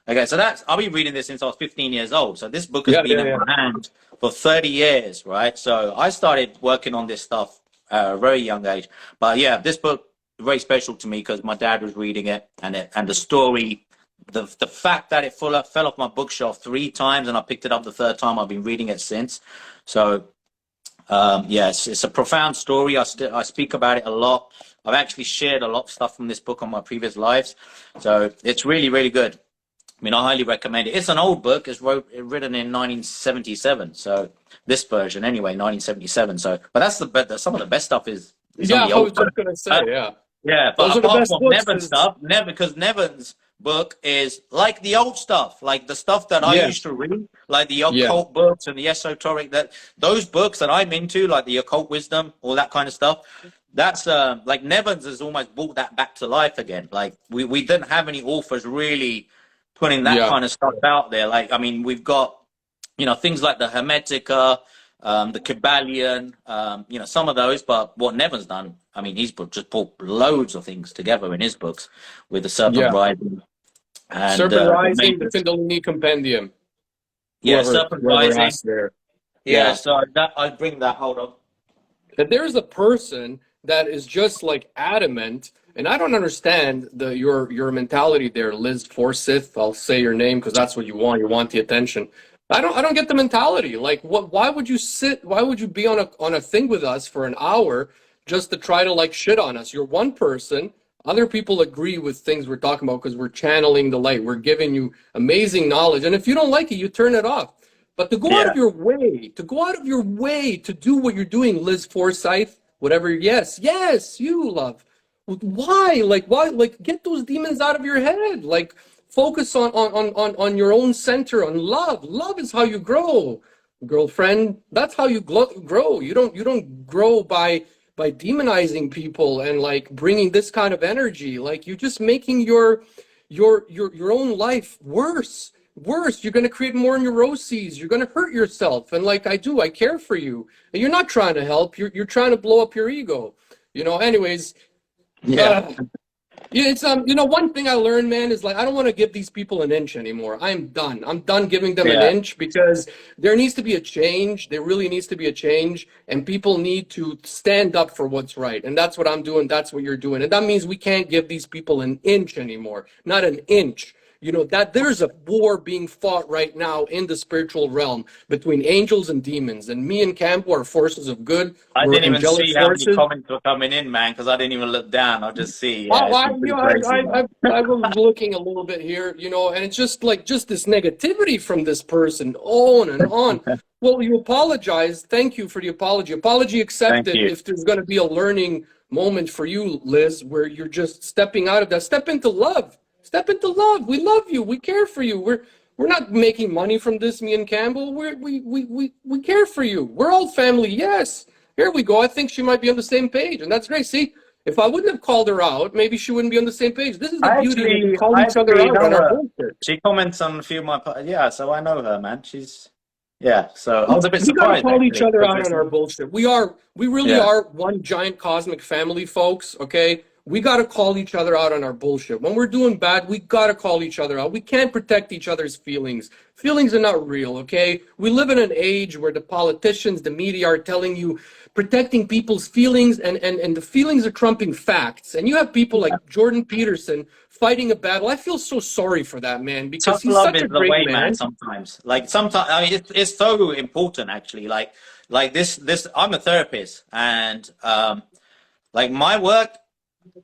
[SPEAKER 1] Okay, so I've been reading this since I was 15 years old. So this book has been in my hand for 30 years, right? So I started working on this stuff at a very young age. But yeah, this book is very special to me because my dad was reading it, and the story, the fact that it fell off my bookshelf 3 times and I picked it up the 3rd time, I've been reading it since. So yes, it's a profound story. I speak about it a lot. I've actually shared a lot of stuff from this book on my previous lives. So it's really, really good. I highly recommend it. It's an old book. It's written in 1977. So this version, anyway, 1977. So, but that's some of the best stuff is.
[SPEAKER 2] Yeah, I was just gonna say,
[SPEAKER 1] yeah. But apart from Neven's stuff, because Neven's book is like the old stuff, like the stuff that I used to read, like the occult books and the esoteric. Those books that I'm into, like the occult wisdom, all that kind of stuff. That's like Neven's has almost brought that back to life again. Like we didn't have any authors really putting that kind of stuff out there. Like, we've got, things like the Hermetica, the Kabbalion, some of those, but what Neven's done, he's just brought loads of things together in his books with the Serpent Rising. And,
[SPEAKER 2] Serpent Rising, the Kundalini Compendium.
[SPEAKER 1] Yeah, Serpent Rising. Yeah, so I'd bring that, hold on.
[SPEAKER 2] That there's a person that is just like adamant. And I don't understand your mentality there, Liz Forsyth. I'll say your name because that's what you want. You want the attention. I don't get the mentality. Like, why would you sit? Why would you be on a thing with us for an hour just to try to like shit on us? You're one person. Other people agree with things we're talking about because we're channeling the light. We're giving you amazing knowledge. And if you don't like it, you turn it off. But to go out of your way, to do what you're doing, Liz Forsyth, whatever. Yes, you love. Why? Like, get those demons out of your head. Like, focus on your own center, on love. Love is how you grow, girlfriend. That's how you grow. You don't grow by demonizing people and like bringing this kind of energy. Like, you're just making your own life worse. worse. You're going to create more neuroses. You're going to hurt yourself. And like I do, I care for you. And you're not trying to help. You're trying to blow up your ego. You know, anyways,
[SPEAKER 1] Yeah.
[SPEAKER 2] yeah, it's you know, one thing I learned, man, is like I don't want to give these people an inch anymore. I'm done. I'm done giving them an
[SPEAKER 1] Yeah.
[SPEAKER 2] inch because there needs to be a change. There really needs to be a change, and people need to stand up for what's right. And that's what I'm doing. That's what you're doing. And that means we can't give these people an inch anymore. Not an inch. You know, that there's a war being fought right now in the spiritual realm between angels and demons. And me and Kambo are forces of good.
[SPEAKER 1] I
[SPEAKER 2] We're
[SPEAKER 1] didn't even
[SPEAKER 2] angelic
[SPEAKER 1] see how many
[SPEAKER 2] forces.
[SPEAKER 1] comments were coming in, man, because I didn't even look down. I'll just see. Yeah,
[SPEAKER 2] Well,
[SPEAKER 1] it's been
[SPEAKER 2] you
[SPEAKER 1] pretty
[SPEAKER 2] know,
[SPEAKER 1] crazy, man.
[SPEAKER 2] I was looking a little bit here, you know, and it's just like just this negativity from this person on and on. Well, you apologize. Thank you for the apology. Apology
[SPEAKER 1] Thank
[SPEAKER 2] accepted.
[SPEAKER 1] you.
[SPEAKER 2] If there's going to be a learning moment for you, Liz, where you're just stepping out of that, step into love. Step into love. We love you. We care for you. We're not making money from this, me and Campbell. We care for you. We're all family. Yes. Here we go. I think she might be on the same page, and that's great. See, if I wouldn't have called her out, maybe she wouldn't be on the same page. This is the beauty when we call
[SPEAKER 1] I
[SPEAKER 2] each other
[SPEAKER 1] actually
[SPEAKER 2] out on
[SPEAKER 1] know
[SPEAKER 2] our
[SPEAKER 1] her.
[SPEAKER 2] bullshit.
[SPEAKER 1] She comments on a few of my, yeah, so I know her, man. She's, yeah, so I was a bit
[SPEAKER 2] We gotta
[SPEAKER 1] surprised
[SPEAKER 2] call each
[SPEAKER 1] actually,
[SPEAKER 2] other
[SPEAKER 1] because
[SPEAKER 2] out
[SPEAKER 1] it's,
[SPEAKER 2] on our bullshit. We really
[SPEAKER 1] yeah,
[SPEAKER 2] are one giant cosmic family, folks. Okay, we gotta call each other out on our bullshit. When we're doing bad, we gotta call each other out. We can't protect each other's feelings. Feelings are not real. Okay, we live in an age where the politicians, the media are telling you protecting people's feelings, and the feelings are trumping facts. And you have people like Jordan Peterson fighting a battle. I feel so sorry for that man because
[SPEAKER 1] tough
[SPEAKER 2] he's
[SPEAKER 1] love
[SPEAKER 2] such
[SPEAKER 1] is
[SPEAKER 2] a
[SPEAKER 1] the
[SPEAKER 2] great
[SPEAKER 1] way, man.
[SPEAKER 2] man.
[SPEAKER 1] Sometimes, like sometimes, I mean, it's so important actually. Like this. I'm a therapist, and like my work.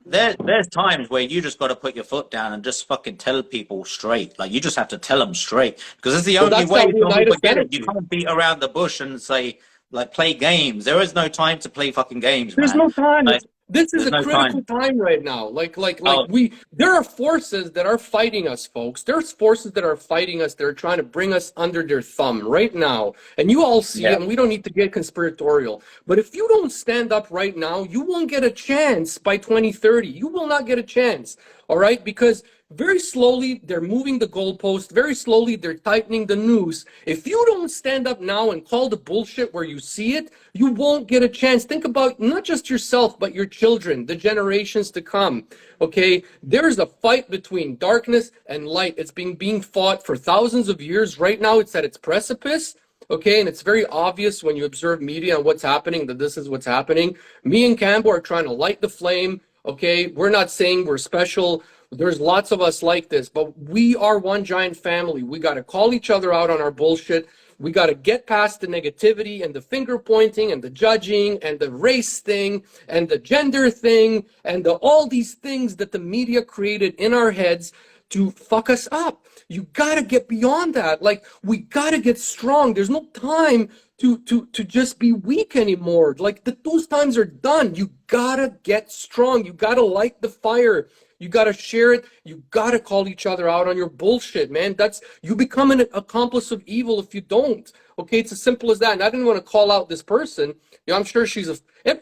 [SPEAKER 1] There's times where you just got to put your foot down and just fucking tell people straight. Like you just have to tell them straight because it's the
[SPEAKER 2] Well,
[SPEAKER 1] only
[SPEAKER 2] that's
[SPEAKER 1] way
[SPEAKER 2] that
[SPEAKER 1] some people
[SPEAKER 2] Leonidas
[SPEAKER 1] get it. You
[SPEAKER 2] energy.
[SPEAKER 1] can't beat around the bush and say like play games. There is no time to play fucking games,
[SPEAKER 2] There's
[SPEAKER 1] man.
[SPEAKER 2] no time.
[SPEAKER 1] Like
[SPEAKER 2] This is
[SPEAKER 1] there's
[SPEAKER 2] a
[SPEAKER 1] no
[SPEAKER 2] critical
[SPEAKER 1] time.
[SPEAKER 2] time right now.
[SPEAKER 1] Oh
[SPEAKER 2] There are forces that are fighting us, folks. There's forces that are fighting us. They're trying to bring us under their thumb right now. And you all see
[SPEAKER 1] yeah,
[SPEAKER 2] it, and we don't need to get conspiratorial. But if you don't stand up right now, you won't get a chance by 2030. You will not get a chance. All right? Because very slowly they're moving the goalpost. Very slowly they're tightening the noose. If you don't stand up now and call the bullshit where you see it, you won't get a chance. Think about not just yourself, but your children, the generations to come. Okay, there's a fight between darkness and light. It's being fought for thousands of years. Right now, it's at its precipice. Okay, and it's very obvious when you observe media and what's happening that this is what's happening. Me and Kambo are trying to light the flame. Okay, we're not saying we're special. There's lots of us like this, but we are one giant family. We got to call each other out on our bullshit. We got to get past the negativity and the finger pointing and the judging and the race thing and the gender thing and all these things that the media created in our heads to fuck us up. You got to get beyond that. Like, we got to get strong. There's no time to just be weak anymore. Like, those times are done. You got to get strong. You got to light the fire. You got to share it. You got to call each other out on your bullshit, man. You become an accomplice of evil if you don't. Okay, it's as simple as that. And I didn't want to call out this person. You know, I'm sure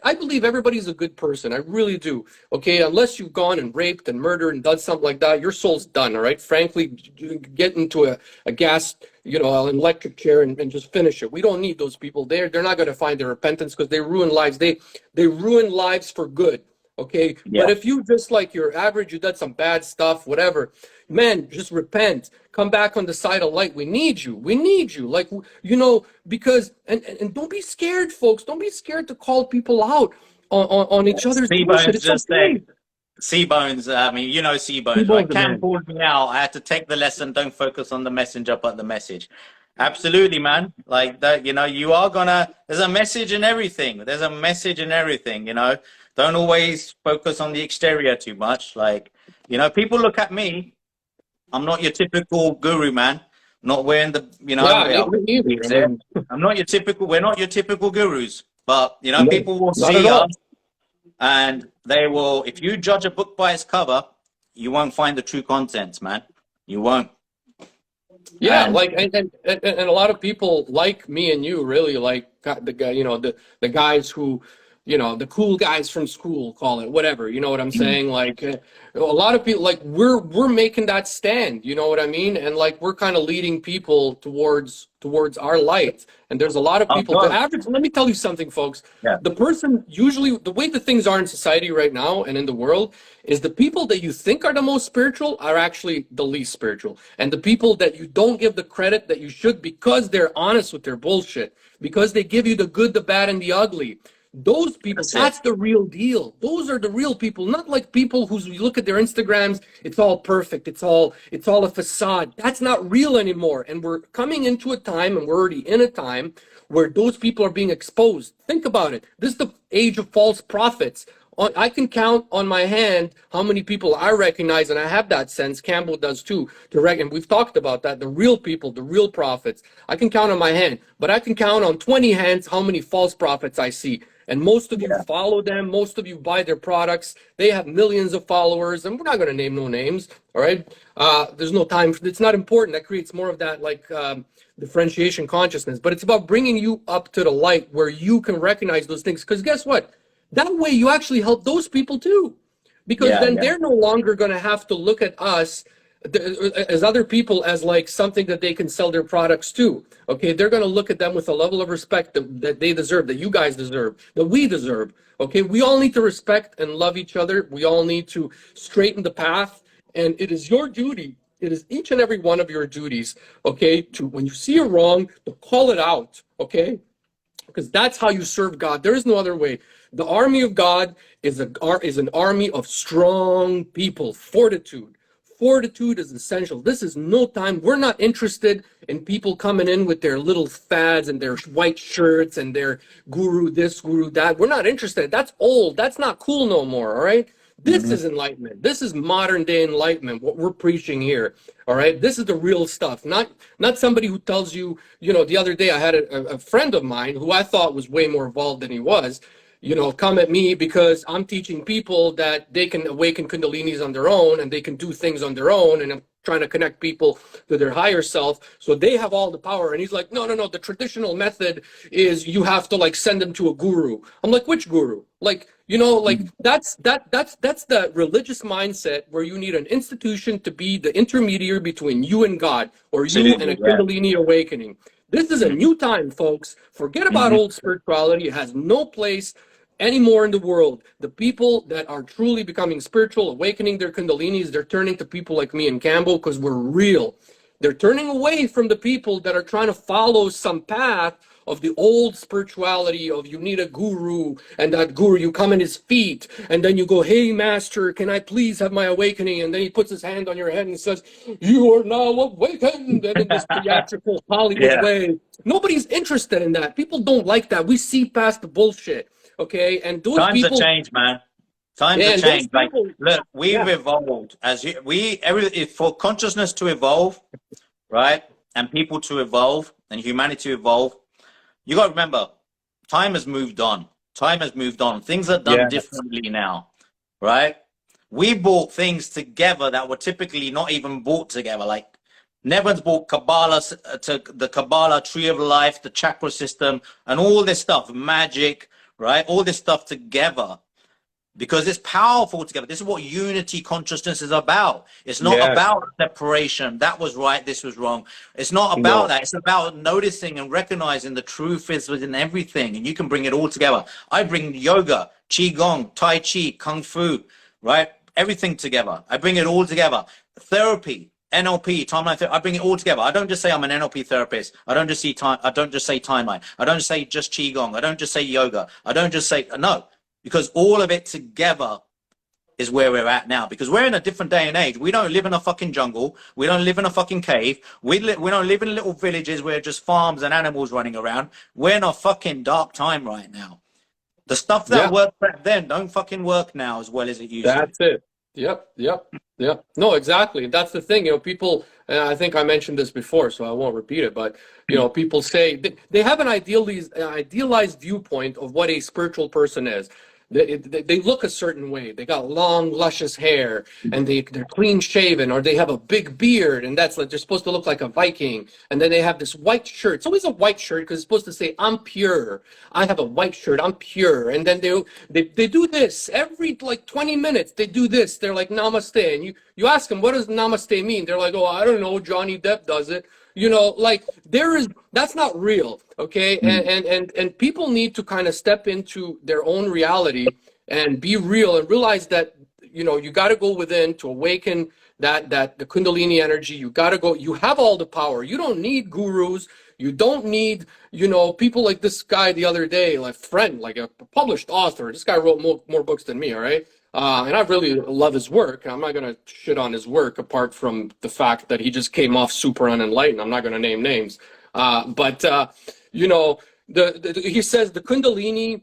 [SPEAKER 2] I believe everybody's a good person. I really do. Okay, unless you've gone and raped and murdered and done something like that, your soul's done, all right? Frankly, get into a gas, you know, an electric chair and just finish it. We don't need those people. They're not going to find their repentance because they ruin lives. They ruin lives for good. Okay,
[SPEAKER 1] yeah.
[SPEAKER 2] but if you just like you're average, you did some bad stuff, whatever, man, just repent. Come back on the side of light. We need you. We need you. Like, you know, because and don't be scared, folks. Don't be scared to call people out on each other's bullshit.
[SPEAKER 1] C-Bones
[SPEAKER 2] It's
[SPEAKER 1] just
[SPEAKER 2] okay.
[SPEAKER 1] said. C-Bones, I mean, you know C-Bones,
[SPEAKER 2] People
[SPEAKER 1] right?
[SPEAKER 2] the
[SPEAKER 1] Cam
[SPEAKER 2] man.
[SPEAKER 1] pulled me out. I had to take the lesson. Don't focus on the messenger, but the message. Absolutely, man. Like that, you know, there's a message in everything. There's a message in everything, you know. Don't always focus on the exterior too much. Like, you know, people look at me. I'm not your typical guru, man. Not wearing the, you know,
[SPEAKER 2] Yeah, me neither. I mean,
[SPEAKER 1] I'm not your typical, we're not your typical gurus. But, you know,
[SPEAKER 2] no,
[SPEAKER 1] people will
[SPEAKER 2] not at
[SPEAKER 1] see us
[SPEAKER 2] all.
[SPEAKER 1] and they will, if you judge a book by its cover, you won't find the true contents, man. You won't.
[SPEAKER 2] Yeah,
[SPEAKER 1] And
[SPEAKER 2] like and a lot of people like me and you really like the guy, you know, the guys who you know, the cool guys from school, call it whatever, you know what I'm saying? Like a lot of people, like we're making that stand, you know what I mean? And like we're kind of leading people towards our light. And there's a lot of
[SPEAKER 1] Oh,
[SPEAKER 2] people, the
[SPEAKER 1] God.
[SPEAKER 2] average, let me tell you something, folks.
[SPEAKER 1] Yeah.
[SPEAKER 2] The person, usually the way the things are in society right now and in the world, is the people that you think are the most spiritual are actually the least spiritual. And the people that you don't give the credit that you should, because they're honest with their bullshit, because they give you the good, the bad, and the ugly. Those people, that's the real deal. Those are the real people, not like people who you look at their Instagrams, it's all perfect, it's all a facade. That's not real anymore. And we're coming into a time, and we're already in a time where those people are being exposed. Think about it. This is the age of false prophets. I can count on my hand how many people I recognize, and I have that sense. Kambo does too. To reckon, we've talked about that. The real people, the real prophets. I can count on my hand, but I can count on 20 hands how many false prophets I see. And most of you follow them. Most of you buy their products. They have millions of followers, and we're not going to name no names. All right. There's no time. It's not important. That creates more of that like differentiation consciousness. But it's about bringing you up to the light where you can recognize those things. Because guess what? That way you actually help those people too, because then they're no longer going to have to look at us as other people as like something that they can sell their products to. Okay, they're going to look at them with a level of respect that they deserve, that you guys deserve, that we deserve. Okay, we all need to respect and love each other. We all need to straighten the path, and it is your duty. It is each and every one of your duties, okay, to when you see a wrong, to call it out, okay, because that's how you serve God. There is no other way. The army of God is an army of strong people, fortitude. Fortitude is essential. This is no time. We're not interested in people coming in with their little fads and their white shirts and their guru this, guru that. We're not interested. That's old. That's not cool no more, all right? This is enlightenment. This is modern day enlightenment, what we're preaching here, all right? This is the real stuff, not somebody who tells you, you know, the other day I had a friend of mine who I thought was way more evolved than he was, you know, come at me because I'm teaching people that they can awaken Kundalinis on their own and they can do things on their own, and I'm trying to connect people to their higher self so they have all the power. And he's like, no, the traditional method is you have to like send them to a guru. I'm like, which guru? Like, you know, like that's the religious mindset where you need an institution to be the intermediary between you and God, or you and a Kundalini awakening. This is a new time, folks. Forget about old spirituality. It has no place anymore in the world. The people that are truly becoming spiritual, awakening their Kundalinis, they're turning to people like me and Kambo because we're real. They're turning away from the people that are trying to follow some path of the old spirituality of you need a guru, and that guru, you come in his feet, and then you go, hey, master, can I please have my awakening? And then he puts his hand on your head and says, you are now awakened, and in this theatrical Hollywood way. Nobody's interested in that. People don't like that. We see past the bullshit, okay? And those
[SPEAKER 1] Times
[SPEAKER 2] people...
[SPEAKER 1] have changed, man. Times have changed. Like, look, we've evolved. For consciousness to evolve, right, and people to evolve, and humanity to evolve, you got to remember, time has moved on. Time has moved on. Things are done differently now, right? We brought things together that were typically not even brought together. Like Neven's brought Kabbalah to the Kabbalah, Tree of Life, the chakra system, and all this stuff, magic, right? All this stuff together. Because it's powerful together. This is what unity consciousness is about. It's not about separation. That was right, this was wrong. It's not about that. It's about noticing and recognizing the truth is within everything, and you can bring it all together. I bring yoga, qigong, tai chi, kung fu, right? Everything together. I bring it all together. Therapy, NLP, timeline therapy. I bring it all together. I don't just say I'm an NLP therapist. I don't just say timeline. I don't say just qigong. I don't just say yoga. I don't just say no. Because all of it together is where we're at now. Because we're in a different day and age. We don't live in a fucking jungle. We don't live in a fucking cave. We don't live in little villages where just farms and animals running around. We're in a fucking dark time right now. The stuff that worked back then don't fucking work now as well as it used to.
[SPEAKER 2] That's it. Yep. No, exactly. That's the thing. You know, people, and I think I mentioned this before, so I won't repeat it, but, you know, people say they have an idealized viewpoint of what a spiritual person is. they look a certain way. They got long, luscious hair, and they're clean shaven, or they have a big beard, and that's like they're supposed to look like a Viking. And then they have this white shirt. It's always a white shirt because it's supposed to say, "I'm pure. I have a white shirt. I'm pure." And then they do this every like 20 minutes. They do this. They're like namaste, and you ask them, "What does namaste mean?" They're like, "Oh, I don't know. Johnny Depp does it." You know, like that's not real, okay? And people need to kind of step into their own reality and be real and realize that, you know, you got to go within to awaken that the Kundalini energy. You got to go. You have all the power. You don't need gurus. You don't need, you know, people like this guy the other day, like friend, like a published author. This guy wrote more books than me, all right? And I really love his work. I'm not going to shit on his work apart from the fact that he just came off super unenlightened. I'm not going to name names. But you know, he says the Kundalini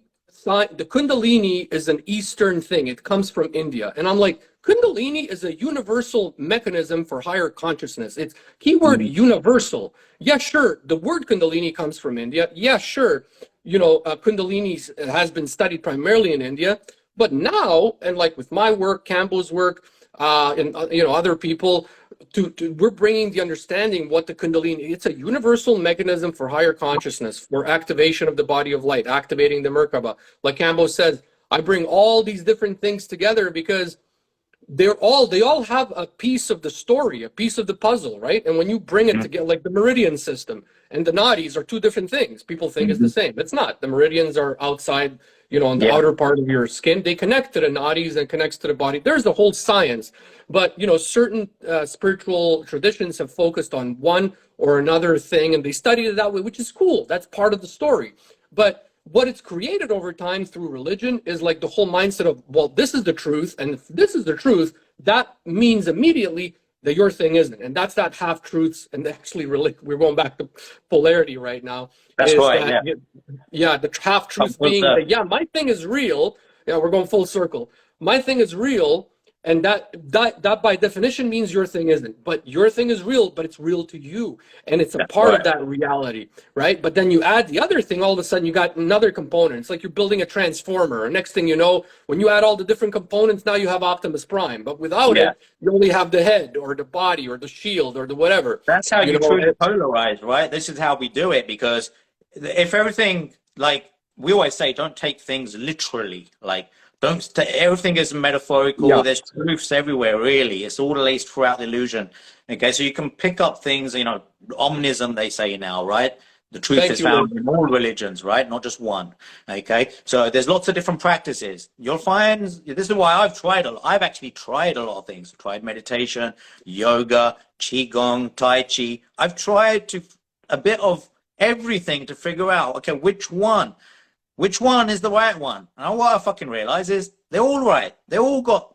[SPEAKER 2] is an Eastern thing. It comes from India. And I'm like, Kundalini is a universal mechanism for higher consciousness. It's keyword universal. Yeah, sure. The word Kundalini comes from India. Yeah, sure. You know, Kundalini has been studied primarily in India. But now, and like with my work, Kambo's work, and you know, other people, we're bringing the understanding what the Kundalini. It's a universal mechanism for higher consciousness, for activation of the body of light, activating the Merkaba. Like Kambo says, I bring all these different things together because they all have a piece of the story, a piece of the puzzle, right? And when you bring it together, like the meridian system and the nadis are two different things. People think it's the same. It's not. The meridians are outside, you know, on the outer part of your skin. They connect to the nadis and connects to the body. There's the whole science. But, you know, certain spiritual traditions have focused on one or another thing, and they studied it that way, which is cool. That's part of the story. But what it's created over time through religion is like the whole mindset of, well, this is the truth, and if this is the truth, that means immediately that your thing isn't. And that's that half-truths, and actually we're going back to polarity right now.
[SPEAKER 1] That's right,
[SPEAKER 2] yeah, the half-truth being that, yeah, my thing is real. Yeah, we're going full circle. My thing is real, and that by definition means your thing isn't. But your thing is real, but it's real to you. And it's a part of that reality, right? But then you add the other thing, all of a sudden you got another component. It's like you're building a transformer. And next thing you know, when you add all the different components, now you have Optimus Prime. But without it, you only have the head or the body or the shield or the whatever.
[SPEAKER 1] That's how you truly polarize, right? This is how we do it, because if everything, like we always say, don't take things literally, like everything is metaphorical. There's truths everywhere, really. It's all laced throughout the illusion. Okay, so you can pick up things, you know, omnism, they say now, right? The truth is found in all religions, right? Not just one. Okay, so there's lots of different practices. You'll find, this is why I've actually tried a lot of things. Tried meditation, yoga, qigong, tai chi. I've tried a bit of everything to figure out, okay, which one is the right one? And what I fucking realize is they're all right. They all got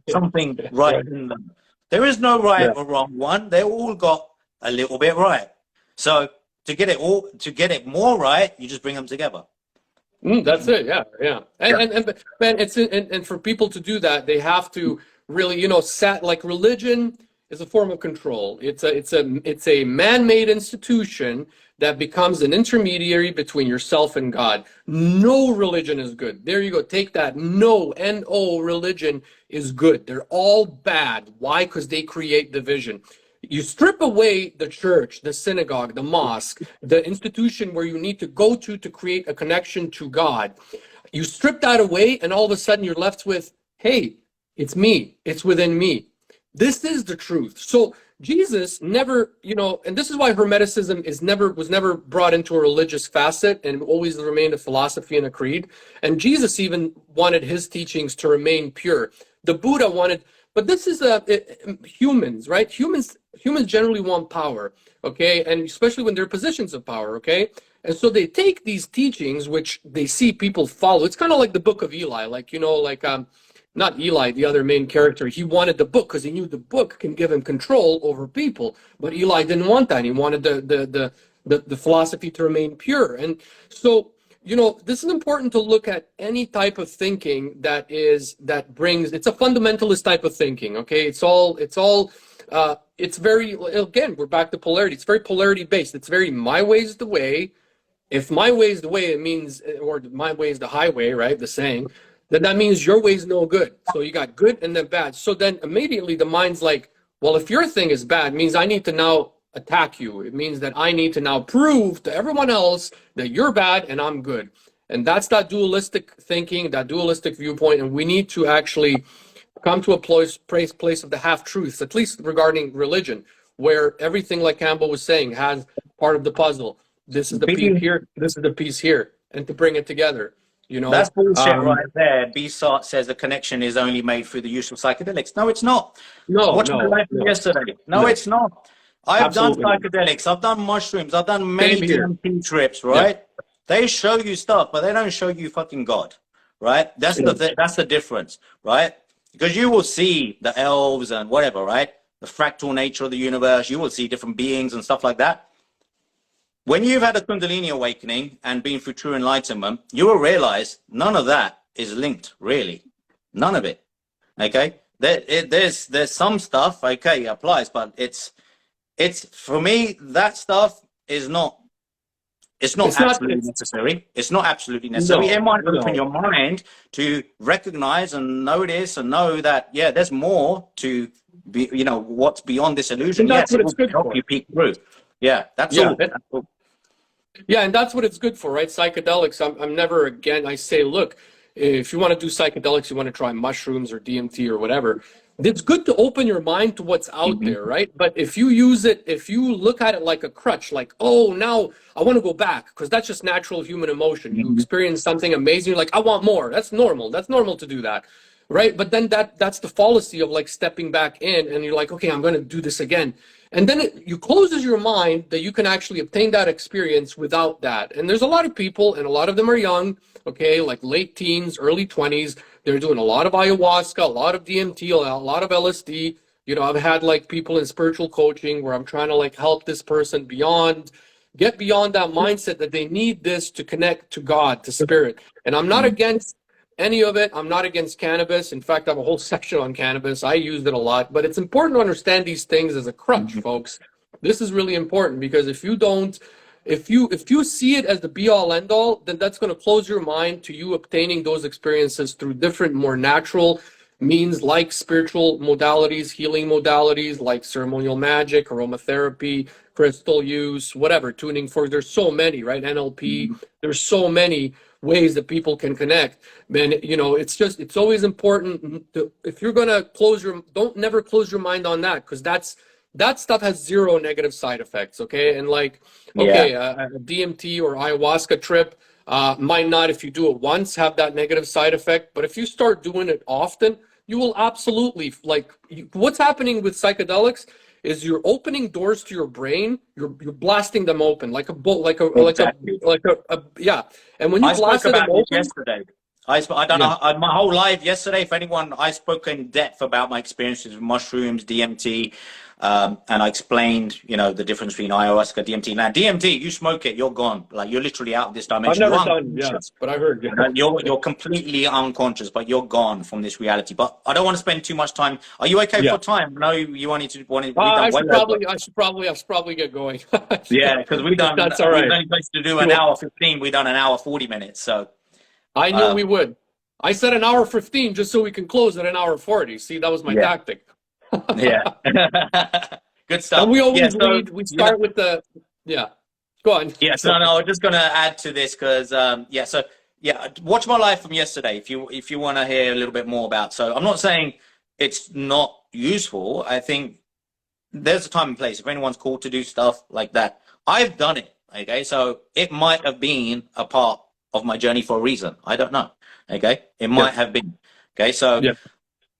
[SPEAKER 1] something right in them. There is no right or wrong one. They all got a little bit right. So to get it more right, you just bring them together.
[SPEAKER 2] That's it. Yeah. And for people to do that, they have to really, you know, like religion is a form of control. It's a man-made institution that becomes an intermediary between yourself and God. No religion is good. There you go. Take that. No, N-O, religion is good. They're all bad. Why? Because they create division. You strip away the church, the synagogue, the mosque, the institution where you need to go to create a connection to God. You strip that away, and all of a sudden you're left with, hey, it's me. It's within me. This is the truth. So Jesus never, you know, and this is why Hermeticism was never brought into a religious facet and always remained a philosophy and a creed. And Jesus even wanted his teachings to remain pure. The Buddha wanted, but this is humans, right? Humans generally want power, okay? And especially when they're positions of power, okay? And so they take these teachings, which they see people follow. It's kind of like the Book of Eli, like, you know, like, not Eli, the other main character. He wanted the book because he knew the book can give him control over people. But Eli didn't want that. He wanted the philosophy to remain pure. And so, you know, this is important to look at any type of thinking it's a fundamentalist type of thinking. Okay, it's very, again, we're back to polarity. It's very polarity based. It's very my way is the way. If my way is the way, it means, or my way is the highway, right? The saying. then that means your way is no good. So you got good and then bad. So then immediately the mind's like, well, if your thing is bad, it means I need to now attack you. It means that I need to now prove to everyone else that you're bad and I'm good. And that's that dualistic thinking, that dualistic viewpoint. And we need to actually come to a place of the half-truths, at least regarding religion, where everything, like Kambo was saying, has part of the puzzle. This is the piece here, this is the piece here, and to bring it together. You know,
[SPEAKER 1] that's bullshit right there. B-Sart says the connection is only made through the use of psychedelics. No, it's not.
[SPEAKER 2] No,
[SPEAKER 1] Watch my life from yesterday. No, it's not. I've done psychedelics. I've done mushrooms. I've done many DMT trips, right? Yeah. They show you stuff, but they don't show you fucking God, right? That's the difference, right? Because you will see the elves and whatever, right? The fractal nature of the universe. You will see different beings and stuff like that. When you've had a Kundalini awakening and been through true enlightenment, you will realize none of that is linked, really. None of it. Okay? There's some stuff, okay, it applies, but it's for me, that stuff is not, it's not absolutely necessary. It's not absolutely necessary. No, it might open your mind to recognize and notice and know that, yeah, there's more to be, you know, what's beyond this illusion.
[SPEAKER 2] And that's what it's good
[SPEAKER 1] for. Help you peek through. Yeah, that's all.
[SPEAKER 2] Yeah, and that's what it's good for, right? Psychedelics, I'm never again, I say, look, if you want to do psychedelics, you want to try mushrooms or DMT or whatever, it's good to open your mind to what's out there, right? But if you use it, if you look at it like a crutch, like, oh, now I want to go back, because that's just natural human emotion. You experience something amazing, you're like, I want more. That's normal. That's normal to do that, right? But then that's the fallacy of like stepping back in and you're like, okay, I'm going to do this again. And then you closes your mind that you can actually obtain that experience without that. And there's a lot of people, and a lot of them are young, okay, like late teens, early 20s. They're doing a lot of ayahuasca, a lot of DMT, a lot of LSD. You know, I've had like people in spiritual coaching where I'm trying to like help this person get beyond that mindset that they need this to connect to God, to spirit. And I'm not against any of it. I'm not against cannabis. In fact, I have a whole section on cannabis. I used it a lot, but it's important to understand these things as a crutch, folks. This is really important, because if you don't, if you see it as the be all end all, then that's going to close your mind to you obtaining those experiences through different, more natural means, like spiritual modalities, healing modalities, like ceremonial magic, aromatherapy, crystal use, whatever, tuning forks. There's so many, right? NLP. There's so many ways that people can connect. Man, you know, it's always important to, if you're going to never close your mind on that, because that stuff has zero negative side effects. Okay. And like, okay, a DMT or ayahuasca trip might not, if you do it once, have that negative side effect. But if you start doing it often, you will absolutely, like, what's happening with psychedelics is you're opening doors to your brain. You're blasting them open like a bolt, yeah. And when you blast them open,
[SPEAKER 1] yesterday, I don't know, my whole life yesterday. If anyone, I spoke in depth about my experiences with mushrooms, DMT, and I explained, you know, the difference between ayahuasca, DMT. Now, DMT, you smoke it, you're gone. Like, you're literally out of this dimension.
[SPEAKER 2] I've never done, but I heard.
[SPEAKER 1] You're completely unconscious, but you're gone from this reality. But I don't want to spend too much time. Are you okay for time? No, you wanted to.
[SPEAKER 2] I should probably get going.
[SPEAKER 1] Yeah, because we've done.
[SPEAKER 2] That's all right.
[SPEAKER 1] We're only supposed to do an hour 15. We've done an hour 40 minutes. So
[SPEAKER 2] I knew we would. I said an hour 15 just so we can close at an hour 40. See, that was my tactic.
[SPEAKER 1] Yeah. Good stuff.
[SPEAKER 2] And we always we start with the go on.
[SPEAKER 1] Yes, no, I'm just gonna add to this because watch my live from yesterday if you want to hear a little bit more about. So I'm not saying it's not useful. I think there's a time and place. If anyone's called to do stuff like that, I've done it. Okay, so it might have been a part of my journey for a reason. I don't know. Okay, it might have been. Okay, so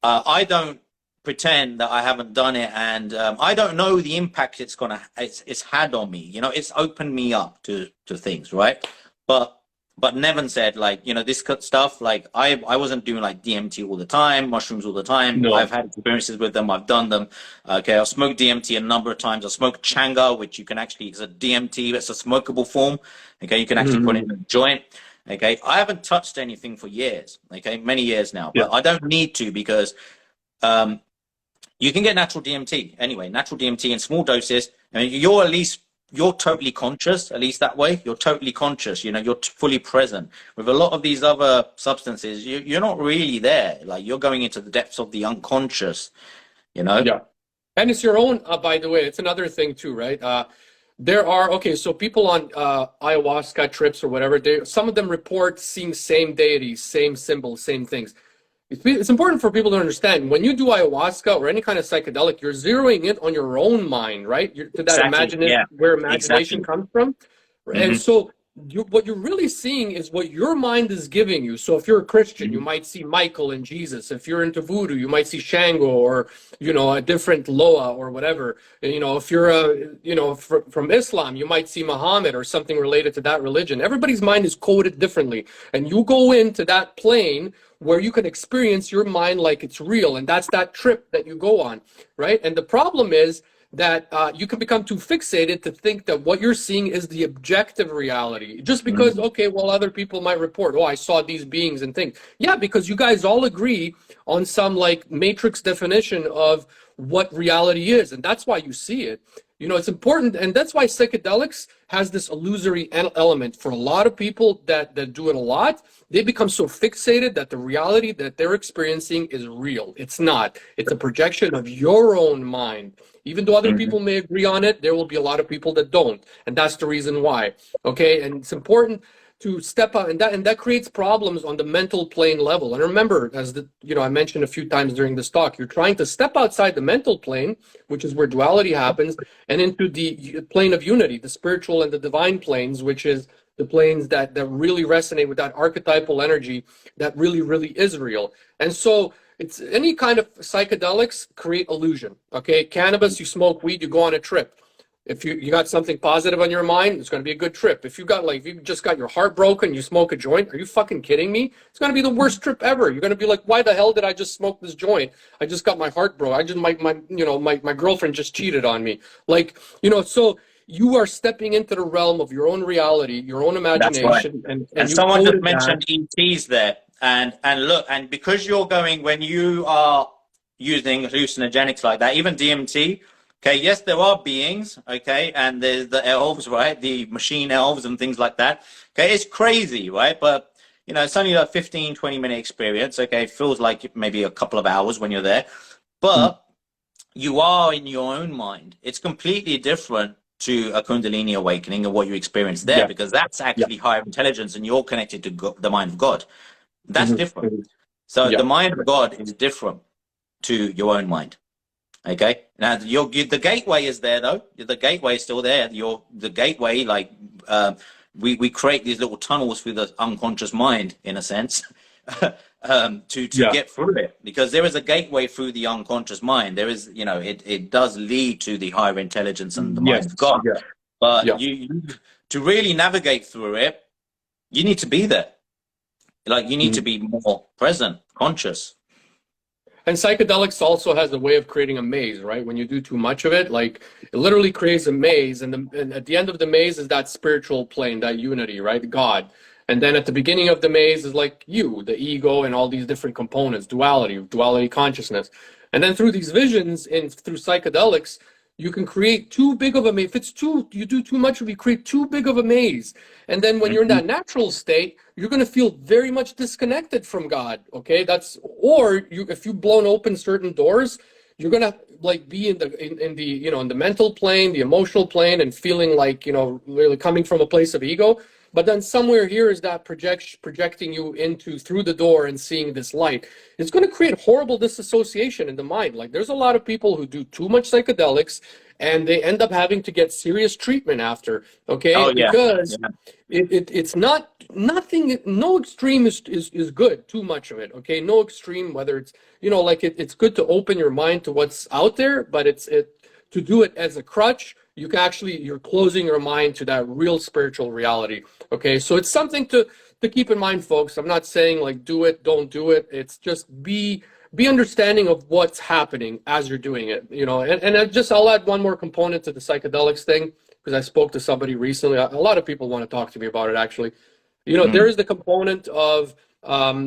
[SPEAKER 1] I don't pretend that I haven't done it, and I don't know the impact it's had on me. You know, it's opened me up to things, right? But Neven said, like, you know, this stuff, like I wasn't doing like DMT all the time, mushrooms all the time. No. I've had experiences with them. I've done them. Okay, I've smoked DMT a number of times. I smoked changa, which you can actually, it's a DMT, it's a smokable form. Okay, you can actually put it in a joint. Okay, I haven't touched anything for years. Okay, many years now, but I don't need to, because you can get natural DMT anyway. Natural DMT in small doses, and you're at least you're totally conscious, at least that way. You're totally conscious, you know, you're fully present. With a lot of these other substances, you're not really there. Like, you're going into the depths of the unconscious, you know?
[SPEAKER 2] Yeah. And it's your own, by the way, it's another thing too, right? There are, okay, so people on ayahuasca trips or whatever, some of them report seeing same deities, same symbols, same things. It's important for people to understand when you do ayahuasca or any kind of psychedelic, you're zeroing in on your own mind, right? You're, to that
[SPEAKER 1] Exactly. Yeah.
[SPEAKER 2] where imagination
[SPEAKER 1] Exactly.
[SPEAKER 2] comes from. And so what you're really seeing is what your mind is giving you. So if you're a Christian, you might see Michael and Jesus. If you're into voodoo, you might see Shango or, you know, a different Loa or whatever. You know, if you're from Islam, you might see Muhammad or something related to that religion. Everybody's mind is coded differently. And you go into that plane where you can experience your mind like it's real. And that's that trip that you go on, right? And the problem is that you can become too fixated to think that what you're seeing is the objective reality. Just because, okay, well, other people might report, oh, I saw these beings and things. Yeah, because you guys all agree on some like matrix definition of what reality is. And that's why you see it. You know, it's important. And that's why psychedelics has this illusory element. For a lot of people that do it a lot, they become so fixated that the reality that they're experiencing is real. It's not. It's a projection of your own mind. Even though other people may agree on it, there will be a lot of people that don't. And that's the reason why. Okay. And it's important to step out, and that creates problems on the mental plane level. And remember, as I mentioned a few times during this talk, you're trying to step outside the mental plane, which is where duality happens, and into the plane of unity, the spiritual and the divine planes, which is the planes that really resonate with that archetypal energy that really, really is real. And so it's any kind of psychedelics create illusion. Okay, cannabis, you smoke weed, you go on a trip. If you got something positive on your mind, it's going to be a good trip. If you just got your heart broken, you smoke a joint, are you fucking kidding me? It's going to be the worst trip ever. You're going to be like, why the hell did I just smoke this joint? I just got my heart broke. My girlfriend just cheated on me. So you are stepping into the realm of your own reality, your own imagination.
[SPEAKER 1] Right.
[SPEAKER 2] And
[SPEAKER 1] someone just mentioned ETs there. And look, and because when you are using hallucinogenics like that, even DMT, okay, yes, there are beings, okay, and there's the elves, right, the machine elves and things like that. Okay, it's crazy, right? But, you know, it's only a 15, 20-minute experience, okay? It feels like maybe a couple of hours when you're there. But you are in your own mind. It's completely different to a Kundalini awakening and what you experience there, because that's actually higher intelligence and you're connected to the mind of God. That's different. So the mind of God is different to your own mind. Okay. Now the gateway is there though. The gateway is still there. The gateway, like we create these little tunnels through the unconscious mind, in a sense, to get through it, because there is a gateway through the unconscious mind. There is, you know, it does lead to the higher intelligence and the mind of God. Yeah. But you to really navigate through it, you need to be there. Like, you need to be more present, conscious.
[SPEAKER 2] And psychedelics also has a way of creating a maze, right? When you do too much of it, like, it literally creates a maze, and at the end of the maze is that spiritual plane, that unity, right? God. And then at the beginning of the maze is like you, the ego, and all these different components, duality consciousness. And then through these visions and through psychedelics, you can create too big of a maze. If you do too much of it, you create too big of a maze. And then when you're in that natural state, you're going to feel very much disconnected from God. Okay, if you've blown open certain doors, you're going to like be in the mental plane, the emotional plane, and feeling like, you know, really coming from a place of ego. But then somewhere here is that projecting you through the door and seeing this light. It's going to create horrible disassociation in the mind. Like, there's a lot of people who do too much psychedelics and they end up having to get serious treatment after. Okay, because it's nothing. No extreme is good. Too much of it. Okay, no extreme. Whether it's, you know, like it's good to open your mind to what's out there, but to do it as a crutch, you're closing your mind to that real spiritual reality. Okay, so it's something to keep in mind, folks. I'm not saying like do it, don't do it. It's just be understanding of what's happening as you're doing it, you know. And I'll add one more component to the psychedelics thing, because I spoke to somebody recently. A lot of people want to talk to me about it, actually. You know, there is the component of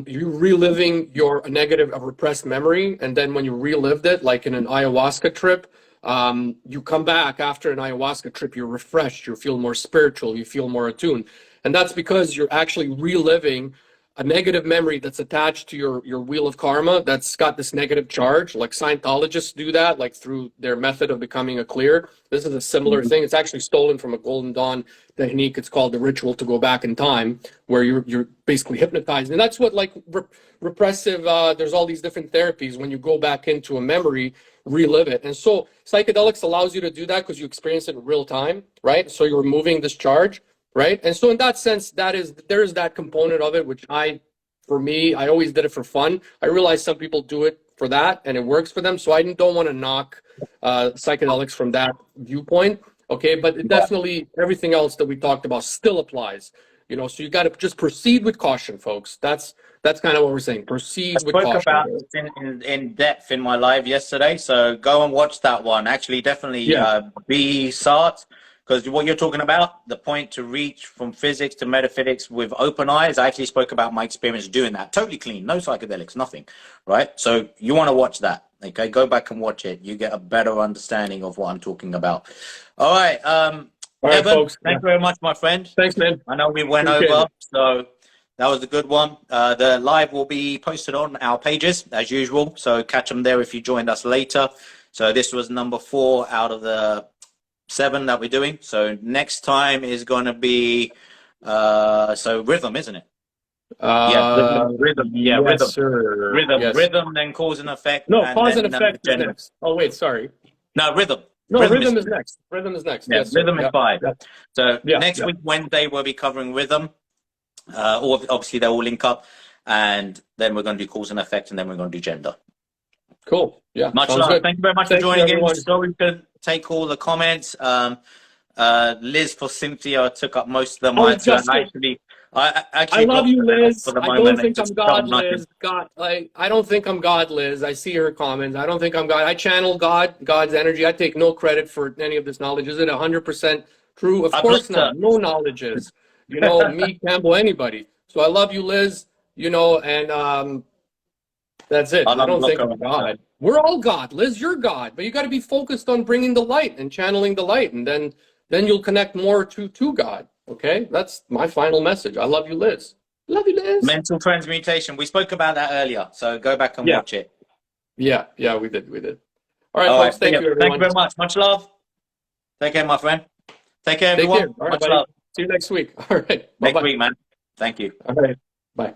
[SPEAKER 2] you reliving your repressed memory, and then when you relived it, like in an ayahuasca trip, you come back after an ayahuasca trip, you're refreshed, you feel more spiritual, you feel more attuned. And that's because you're actually reliving a negative memory that's attached to your wheel of karma that's got this negative charge. Like Scientologists do that, like through their method of becoming a clear. This is a similar thing. It's actually stolen from a Golden Dawn technique. It's called the ritual to go back in time, where you're basically hypnotized. And that's what, like, repressive, there's all these different therapies. When you go back into a memory, relive it. And so psychedelics allows you to do that because you experience it in real time, right? So you're removing this charge. Right. And so in that sense, there is that component of it, which for me, I always did it for fun. I realize some people do it for that and it works for them. So I don't want to knock psychedelics from that viewpoint. Okay. But it definitely, everything else that we talked about still applies, you know, so you got to just proceed with caution, folks. That's kind of what we're saying. Proceed with caution. I spoke about
[SPEAKER 1] it in depth in my live yesterday. So go and watch that one. Actually, definitely be Sart. Because what you're talking about, the point to reach from physics to metaphysics with open eyes, I actually spoke about my experience doing that. Totally clean, no psychedelics, nothing, right? So you want to watch that, okay? Go back and watch it. You get a better understanding of what I'm talking about. All right, Neven, folks. Thank you very much, my friend.
[SPEAKER 2] Thanks, man.
[SPEAKER 1] I know we went over, so that was a good one. The live will be posted on our pages, as usual, so catch them there if you joined us later. So this was number 4 out of the 7 that we're doing. So next time is going to be so rhythm, isn't it? Rhythm. Yeah, yes, rhythm. Sir. Rhythm. Yes. Rhythm, then cause and effect.
[SPEAKER 2] No, cause and effect is next. Oh wait, sorry.
[SPEAKER 1] No, rhythm.
[SPEAKER 2] No, rhythm is next. Rhythm is next.
[SPEAKER 1] Yeah,
[SPEAKER 2] yes,
[SPEAKER 1] rhythm is 5.
[SPEAKER 2] Yeah.
[SPEAKER 1] So next week, Wednesday, we'll be covering rhythm. Obviously, they all link up, and then we're going to do cause and effect, and then we're going to do gender.
[SPEAKER 2] Cool. Yeah.
[SPEAKER 1] Much love. Good. Thank you very much for joining in. Sorry to take all the comments. Liz for Cynthia took up most of them.
[SPEAKER 2] I love you, Liz. I don't think I'm God, Liz. I don't think I'm God, Liz. I see her comments. I don't think I'm God. I channel God's energy. I take no credit for any of this knowledge. Is it 100% true? Of course not. No knowledge is. You know, me, Kambo, anybody. So I love you, Liz. You know, and that's it. I don't think I'm God. We're all God. Liz, you're God. But you got to be focused on bringing the light and channeling the light. And then you'll connect more to God. Okay? That's my final message. I love you, Liz. Love you, Liz.
[SPEAKER 1] Mental transmutation. We spoke about that earlier. So go back and watch it.
[SPEAKER 2] Yeah, we did. All right, folks. Thank you, everyone.
[SPEAKER 1] Thank you very much. Much love. Take care, my friend. Take care, everyone.
[SPEAKER 2] All right,
[SPEAKER 1] much love.
[SPEAKER 2] See you next week. All right. Bye-bye.
[SPEAKER 1] Next week, man. Thank you.
[SPEAKER 2] All right. Bye.